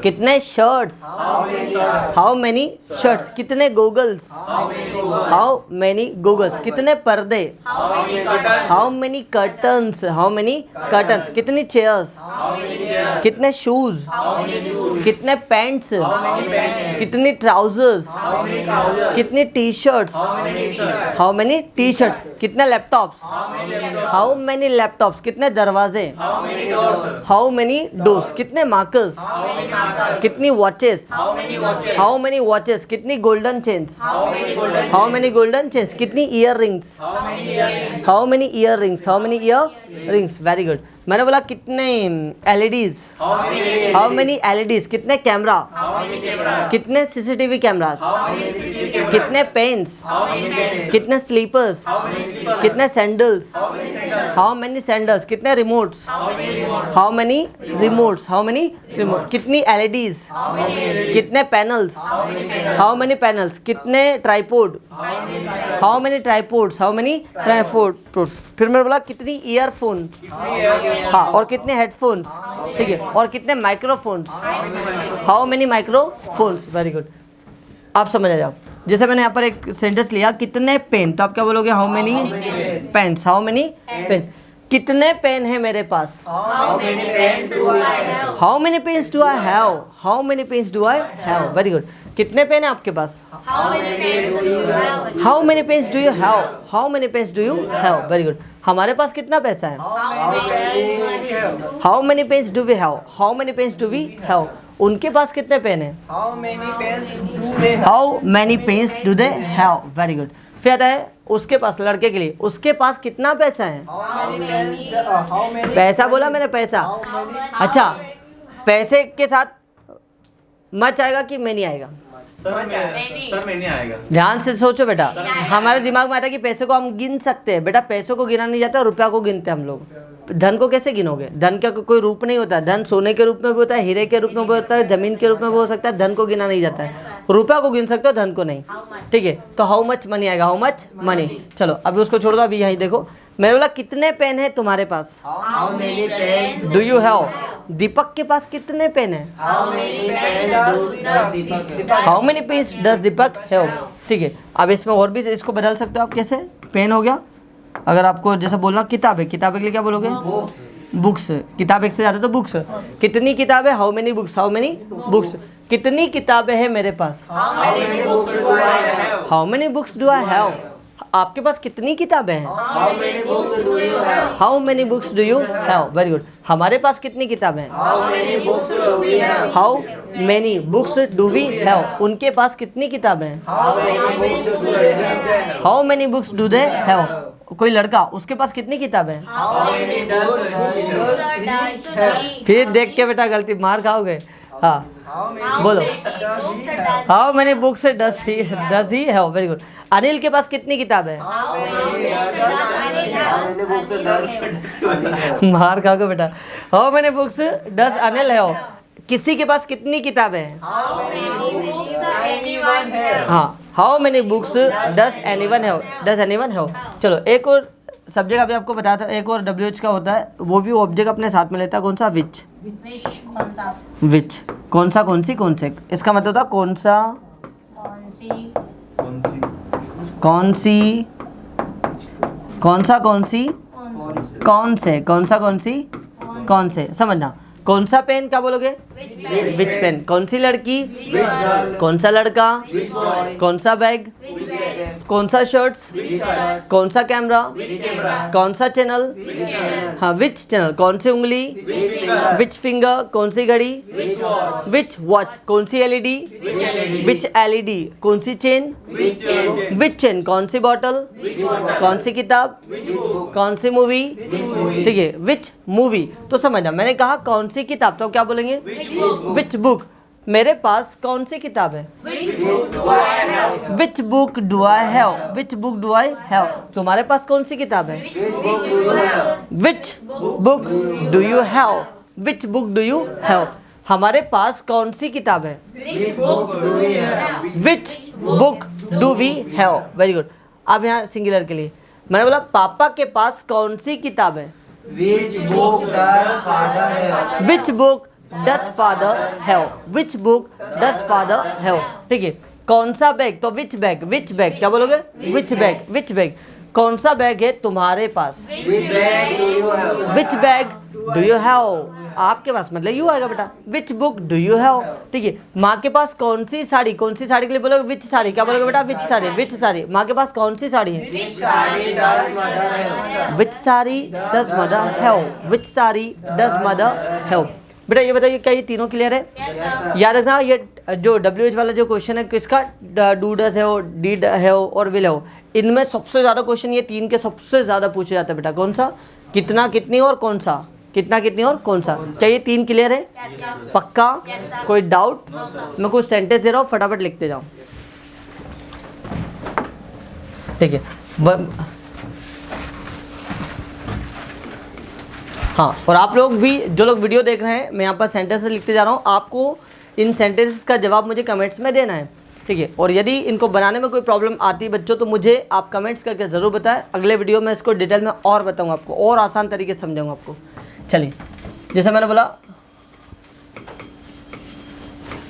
कितने शर्ट्स, हाउ मेनी शर्ट्स, कितने गोगल्स, हाउ मेनी गोगल्स, कितने पर्दे, how many curtains, how many curtains, कितनी चेयर्स, कितने शूज, कितने पैंट्स, कितनी ट्राउजर्स, कितनी T shirts, how many T shirts, कितने लैपटॉप्स, हाउ मेनी लैपटॉप्स, कितने दरवाजे, हाउ मेनी डोर्स, कितने मार्कर्स, कितनी वॉचेस, हाउ मेनी वॉचेस, कितनी golden chains, how many golden chains, कितनी year rings, how many year rings, how many year rings. Very good. मैंने बोला कितने एलईडीज, हाउ मेनी एलईडीज, कितने कैमरा, कितने सीसीटीवी कैमरास, कितने पेन्स, कितने स्लीपर्स, कितने सैंडल्स, हाउ मेनी सैंडल्स, कितने remotes, how many remotes, how many remote, कितनी एलईडीज, कितने पैनल्स, हाउ मेनी पैनल्स, कितने tripod, how many tripods, how many tripods. फिर मैंने बोला कितनी ईयरफोन, हाँ, और कितने हेडफोन्स, ठीक है, और कितने microphones, how many microphones. Very good, आप समझ आ जाओ। जैसे मैंने यहाँ पर एक सेंटेंस लिया कितने पेन, तो आप क्या बोलोगे? How many pens, how many pens. कितने पेन है मेरे पास? How many pens do I have, how many pens do I have, how many pens do I have. Very good. कितने पेन है आपके पास? How many pens do you have, how many pens do you have, how many pens do you have. Very good. हमारे पास कितना पैसा है? How many pens do we have, how many pens do we have. उनके पास कितने पेन है? How many pens do they have. Very good. फिर आता है उसके पास, लड़के के लिए, उसके पास कितना पैसा है? पैसा बोला मैंने, पैसा। अच्छा, पैसे के साथ मच आएगा कि मैनी आएगा? सर मैनी आएगा। ध्यान से सोचो बेटा, हमारे दिमाग में आता है कि पैसे को हम गिन सकते हैं। बेटा पैसों को गिना नहीं जाता, रुपया को गिनते हैं हम लोग। धन को कैसे गिनोगे? धन का कोई रूप नहीं होता। धन सोने के रूप में भी होता है, हीरे के रूप में भी होता है, जमीन के रूप में भी हो सकता है। धन को गिना नहीं जाता है, रुपया को गिन सकते हो, धन को नहीं, ठीक है। तो हाउ मच मनी आएगा, हाउ मच मनी। चलो अभी उसको छोड़ दो, अभी यहीं देखो। मैंने बोला कितने पेन है तुम्हारे पास? Do you have. दीपक के पास कितने पेन है? How many pens does Deepak have. ठीक है, अब इसमें और भी इसको बदल सकते हो आप। कैसे? पेन हो गया, अगर आपको जैसा बोलना किताब है, किताब के लिए क्या बोलोगे? बुक्स। किताब एक से ज़्यादा तो बुक्स। कितनी किताबें? How many books, how many books. कितनी किताबें हैं मेरे पास? How many books do I have, आपके पास कितनी किताबें हैं? How many books do you have? How many books do you have? Very good. हमारे पास कितनी किताबें हैं? How many books do we have? How many books do we have? उनके पास कितनी किताबें हैं? How many books do they have? How many books do they have? कोई लड़का, उसके पास कितनी किताबें हैं? How many books does he फिर देख के बेटा गलती मार खाओगे। हाँ बोलो। How many books does he have? Very good. Anil के पास कितनी किताबें हैं? मार खाओगे बेटा। How many books does Anil have? किसी के पास कितनी किताबें हैं? हाँ, how many books does anyone have? Does anyone have? चलो एक और सब्जेक्ट अभी आपको बताया था, एक और WH का होता है, वो भी ऑब्जेक्ट अपने साथ में लेता है। कौन सा? विच। विच कौन सा, कौन सी, कौन से। इसका मतलब होता कौन सा, कौन सी, कौन सा, कौन सी, कौन से, कौन सा, कौन सी, कौन से। समझना। कौन सा पेन क्या बोलोगे? विच पेन। कौन सी लड़की? कौन सा लड़का? कौन सा बैग? कौन सा शर्ट्स? कौन सा कैमरा? कौन सा चैनल? हाँ, विच चैनल। कौन सी उंगली? विच फिंगर। कौन सी घड़ी? विच वॉच। कौन सी LED? विच LED। कौन सी चेन? विच चेन। कौन सी बॉटल? कौन सी किताब? कौन सी मूवी? ठीक है, विच मूवी। तो समझना, मैंने कहा कौन सी किताब, तो क्या बोलेंगे? Which book. मेरे पास कौन सी किताब है? Which book do I have? Which book do I have? तुम्हारे पास कौन सी किताब है? Which book do you have? Which book do you have? हमारे पास कौन सी किताब है? Which book do we have? Very good. अब यहाँ सिंगुलर के लिए मैंने बोला पापा के पास कौन सी किताब है? Which book does father have? Which book does father have? Which book does father have? ठीक है। कौन सा बैग, तो विच बैग। विच बैग क्या बोलोगे? विच बैग। विच बैग। कौन सा बैग है तुम्हारे पास? Which bag do you have? Which bag do you have? आपके पास मतलब यू आएगा बेटा। विच बुक डू यू हैव? ठीक है। माँ के पास कौन सी साड़ी? कौन सी साड़ी के लिए बोलोगे? विच साड़ी। क्या बोलोगे बेटा? विच साड़ी। विच साड़ी। माँ के पास कौन सी साड़ी है? Which saree does mother have? Which sari does mother have? Which sari does mother have? बेटा ये बताइए क्या ये तीनों क्लियर है? याद रखना, ये जो WH वाला जो क्वेश्चन है किसका? डू डज है, डिड है और विल है। इनमें सबसे ज़्यादा क्वेश्चन ये तीन के सबसे ज़्यादा पूछे जाते हैं बेटा। कौन सा? कितना, कितनी और कौन सा? कितना, कितनी और कौन सा? क्या ये तीन क्लियर है? पक्का? कोई डाउट? मैं कुछ सेंटेंस दे रहा हूँ, फटाफट लिखते जाओ। ठीक है। हाँ, और आप लोग भी जो लोग वीडियो देख रहे हैं, मैं यहाँ पर सेंटेंसेस लिखते जा रहा हूँ, आपको इन सेंटेंसेस का जवाब मुझे कमेंट्स में देना है। ठीक है। और यदि इनको बनाने में कोई प्रॉब्लम आती है बच्चों, तो मुझे आप कमेंट्स करके ज़रूर बताएं। अगले वीडियो में इसको डिटेल में और बताऊँगा आपको, और आसान तरीके से समझाऊँगा आपको। चलिए, जैसे मैंने बोला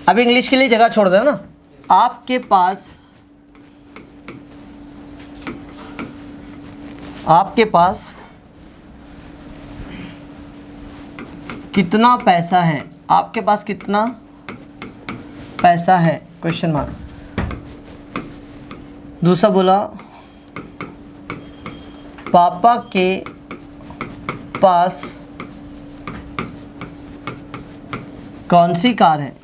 अभी इंग्लिश के लिए जगह छोड़ दो ना। आपके पास कितना पैसा है? आपके पास कितना पैसा है? Question mark. दूसरा बोला पापा के पास कौन सी कार है?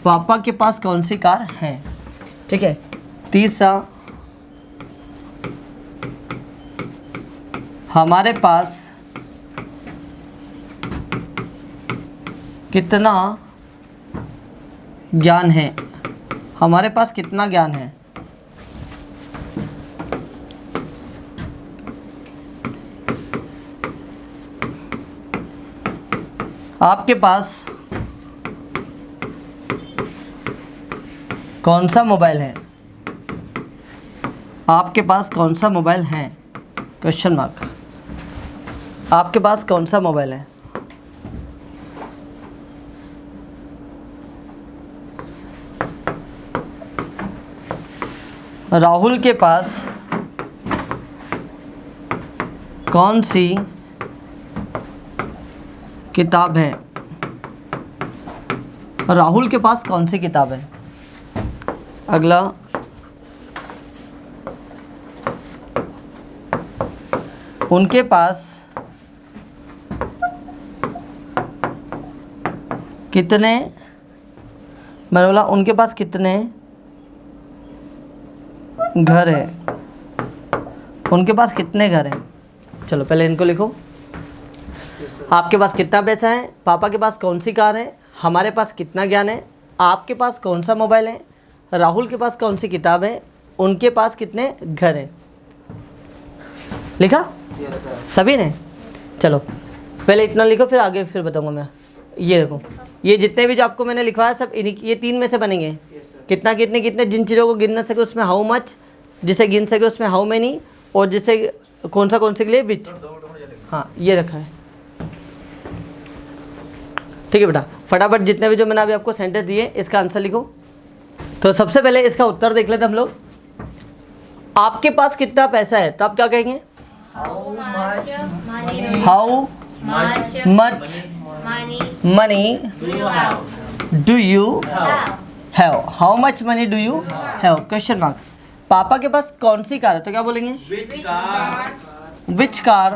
पापा के पास कौन सी कार है? ठीक है। तीसरा, हमारे पास कितना ज्ञान है? हमारे पास कितना ज्ञान है? आपके पास कौन सा मोबाइल है? आपके पास कौन सा मोबाइल है? Question mark. आपके पास कौन सा मोबाइल है? राहुल के पास कौन सी किताब है? राहुल के पास कौन सी किताब है? अगला, उनके पास कितने, मैंने बोला उनके पास कितने घर हैं, उनके पास कितने घर हैं। चलो पहले इनको लिखो। आपके पास कितना पैसा है, पापा के पास कौन सी कार है, हमारे पास कितना ज्ञान है, आपके पास कौन सा मोबाइल है, राहुल के पास कौन सी किताब है, उनके पास कितने घर हैं। लिखा सभी ने? चलो पहले इतना लिखो, फिर आगे फिर बताऊंगा मैं। ये देखो, ये जितने भी जो आपको मैंने लिखवाया सब इन्हीं, ये 3 में से बनेंगे। कितना कितने कितने, जिन चीज़ों को गिन ना सके उसमें हाउ मच, जिसे गिन सके उसमें हाउ मैनी, और जिसे कौन से के लिए विच। हाँ ये रखा है, ठीक है बेटा। फटाफट जितने भी जो मैंने अभी आपको सेंटेंस दिए इसका आंसर लिखो। तो सबसे पहले इसका उत्तर देख लेते हम लोग। आपके पास कितना पैसा है, तो आप क्या कहेंगे? How much money do you have, how much money do you have, question mark. पापा के पास कौन सी कार है, तो क्या बोलेंगे? Which car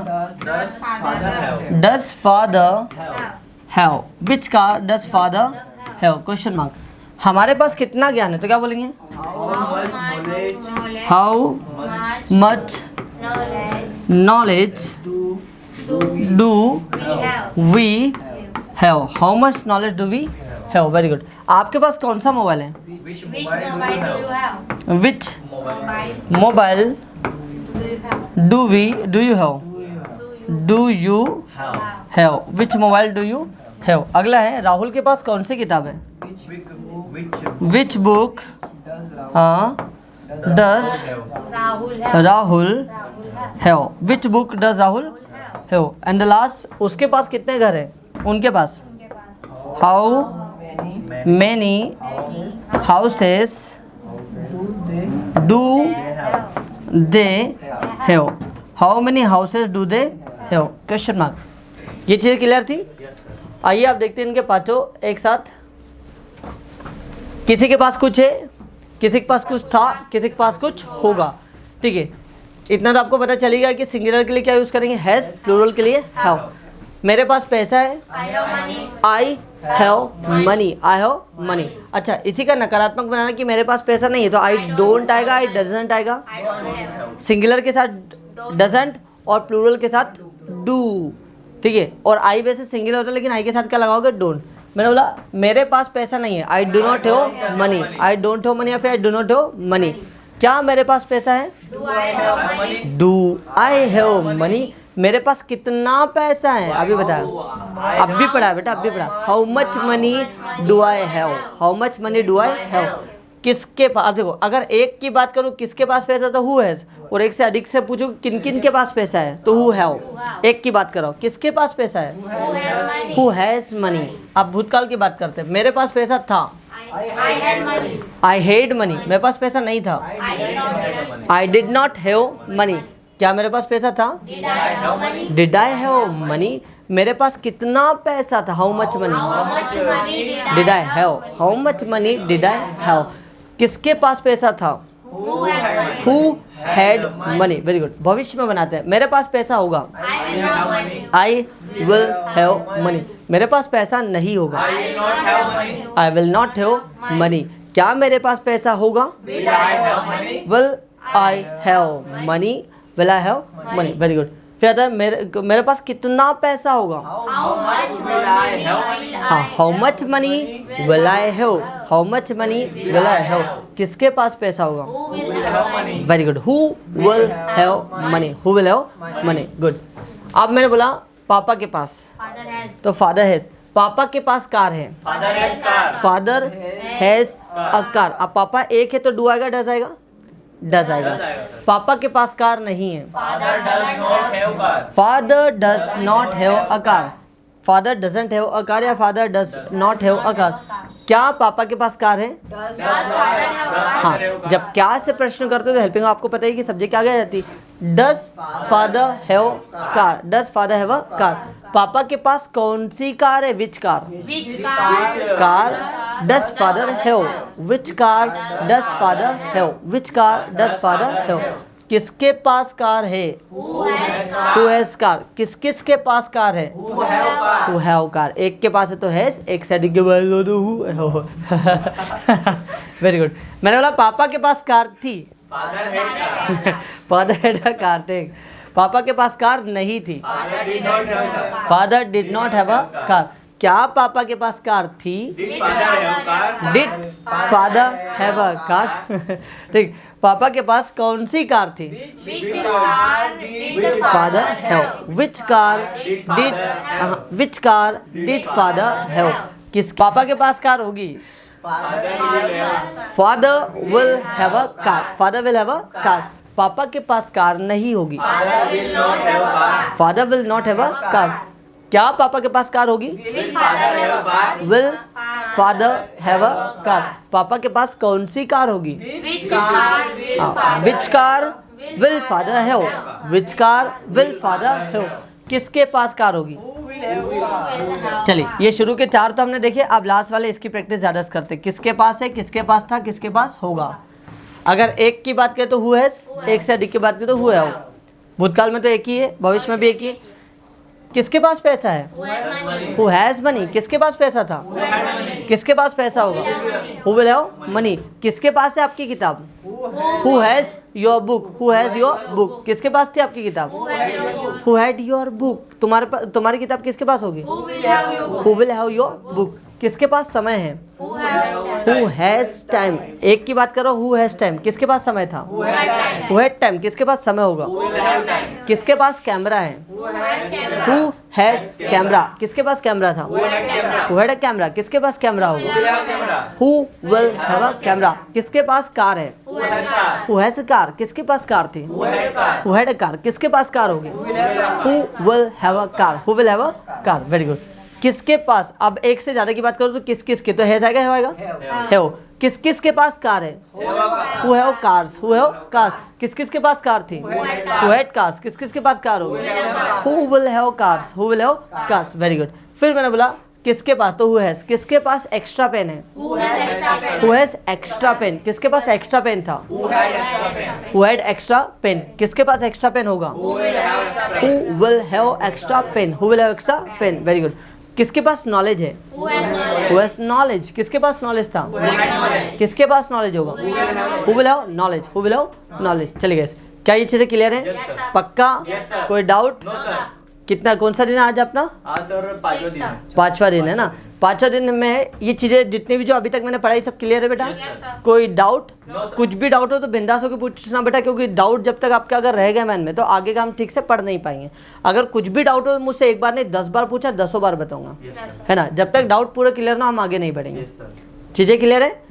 does father have, which car does father have, question mark. हमारे पास कितना ज्ञान है, तो क्या बोलेंगे? How much knowledge do we have, how much knowledge do we have, very good. आपके पास कौन सा मोबाइल है? Which mobile do you have, do you have, which mobile do you have. अगला है, राहुल के पास कौन सी किताब है? Which book does Rahul have, which book does Rahul have. And the last, उसके पास कितने घर हैं, उनके पास how many houses do they have, how many houses do they have, question mark. ये चीज़ें क्लियर थी? आइए आप देखते हैं इनके पांचों एक साथ। किसी के पास कुछ है, किसी के पास कुछ था, किसी के पास कुछ होगा, ठीक है। इतना तो आपको पता चलेगा कि सिंगुलर के लिए क्या यूज़ करेंगे, हैज़, प्लूरल के लिए हैव। मेरे पास पैसा है, I have money, I have money. अच्छा, इसी का नकारात्मक बनाना कि मेरे पास पैसा नहीं है, तो आई डोंट आएगा, आई डजंट आएगा। सिंगुलर के साथ डजंट और प्लूरल के साथ डू, ठीक है। और आई वैसे सिंगुलर होता है, लेकिन आई के साथ क्या लगाओगे? डोंट। मैंने बोला मेरे पास पैसा नहीं है, I do not have money, I don't have money, या फिर I do not have money. क्या मेरे पास पैसा है? Do I have money. मेरे पास कितना पैसा है, अभी बताया, अब भी पढ़ा बेटा, अब भी पढ़ा। How much money do I have, how much money do I have. किसके पास, अब देखो, अगर एक की बात करूँ किसके पास पैसा, तो हु हैज, और एक से अधिक से पूछूं किन किन के पास पैसा है, तो हु हैव। एक की बात करो, किसके पास पैसा है? Who has money. अब भूतकाल की बात करते हैं, मेरे पास पैसा था, आई हैड मनी, मेरे पास पैसा नहीं था, I did not have money. क्या मेरे पास पैसा था? Did I have money. मेरे पास कितना पैसा था, how much money did I have, how much money did I have. किसके पास पैसा था? Who had money, very good. भविष्य में बनाते हैं, मेरे पास पैसा होगा, आई विल हैव मनी। मेरे पास पैसा नहीं होगा, I will not have money. क्या मेरे पास पैसा होगा? Will I have money, will I have money, very good. फिर आता है मेरे पास कितना पैसा होगा, हाँ, how much money will I have, how much money will I have. किसके पास पैसा होगा? Very good, who will have money, who will have money, good. अब मैंने बोला पापा के पास, तो फादर हैज। पापा के पास कार है, फादर हैज अ कार। अब पापा एक है तो डू आएगा, डज आएगा, डज आएगा। पापा के पास कार नहीं है, father does not have a car, father doesn't have a car, या father does not have a car. क्या पापा के पास कार है? हाँ, जब क्या से प्रश्न करते हो तो हेल्पिंग आपको पता है कि सब्जेक्ट आगे आ जाती है। Does father have car, does father have a car. पापा के पास कौन सी कार है? Which car, car does father have, which car does father have, which car does father have. किसके पास कार है? Who has car? किस किस के पास कार है? Who have car. एक के पास है तो हैज, एक से अधिक के पास हो तो who. Very good. मैंने बोला पापा के पास कार थी, फादर हैड अ कार। ठीक, पापा के पास कार नहीं थी, father did not have a car. क्या पापा के पास कार थी? Did father have a car. ठीक, पापा के पास कौन सी कार थी? Father have. Which car did father have? किस पापा के पास कार होगी? Father will have a car. Father will have a car. पापा के पास कार नहीं होगी, father will not have a car. क्या पापा के पास कार होगी? Will father have a car. पापा के पास कौन सी कार होगी? Which car will father have? Which car will father have? किसके पास कार होगी? चलिए, ये शुरू के 4 तो हमने देखे, अब लास्ट वाले इसकी प्रैक्टिस ज़्यादा करते। किसके पास है, किसके पास था, किसके पास होगा। अगर एक की बात करें तो हु हैज़, एक से अधिक की बात करें तो हु हैव। भूतकाल में तो एक ही है, भविष्य में भी एक ही है। किसके पास पैसा है? Who has money. किसके पास पैसा था? किसके पास पैसा होगा? Who will have money. किसके पास है आपकी किताब? Who has your book. Who has your book. किसके पास थी आपकी किताब? Who had your book. तुम्हारी किताब किसके पास होगी? Who will have your book. किसके पास समय है? Who has time. एक की बात करो, हु हैज़ टाइम। किसके पास समय था? Who had time. किसके पास समय होगा? किसके पास कैमरा है? Who has camera. किसके पास कैमरा था? Who had a camera. किसके पास कैमरा होगा? Who will have a camera. किसके पास कार है? Who has a car. किसके पास कार थी? Who had a car. किसके पास कार होगी? Who will have a car. Who will have a car. Very good. किसके पास, अब एक से ज्यादा की बात करो तो किस किस के, तो हैज़ आएगा, हैव आएगा, हैव। किस किस के पास कार है? Who have cars. Who have cars. किस किस के पास कार थी? Who had cars. किस किस के पास कार होगी? Who will have cars. Who will have cars. Very good. फिर मैंने बोला किसके पास, तो हु हैज़। किसके पास एक्स्ट्रा पेन है? Who has extra pen. किसके पास एक्स्ट्रा पेन था? Who had extra pen. किसके पास एक्स्ट्रा पेन होगा? Who will have extra pen. Who will have extra pen. Very good. किसके पास नॉलेज है? Who has knowledge. किसके पास नॉलेज था? किसके पास नॉलेज होगा? Who will have knowledge. Who will have knowledge. चलिए गाइस, क्या ये चीज़ें क्लियर है? पक्का? कोई डाउट? कितना, कौन सा दिन है आज अपना? आज सर 5वां दिन है। 5वां दिन है ना। 5वां दिन में ये चीज़ें जितनी भी जो अभी तक मैंने पढ़ाई सब क्लियर है बेटा? कोई डाउट? कुछ भी डाउट हो तो बिंदास होकर पूछना बेटा, क्योंकि डाउट जब तक आपका अगर रह गया मन में तो आगे का हम ठीक से पढ़ नहीं पाएंगे। अगर कुछ भी डाउट हो तो मुझसे एक बार नहीं 10 बार पूछा, 10 बार बताऊंगा, है ना। जब तक डाउट पूरा क्लियर ना हम आगे नहीं बढ़ेंगे। चीज़ें क्लियर है?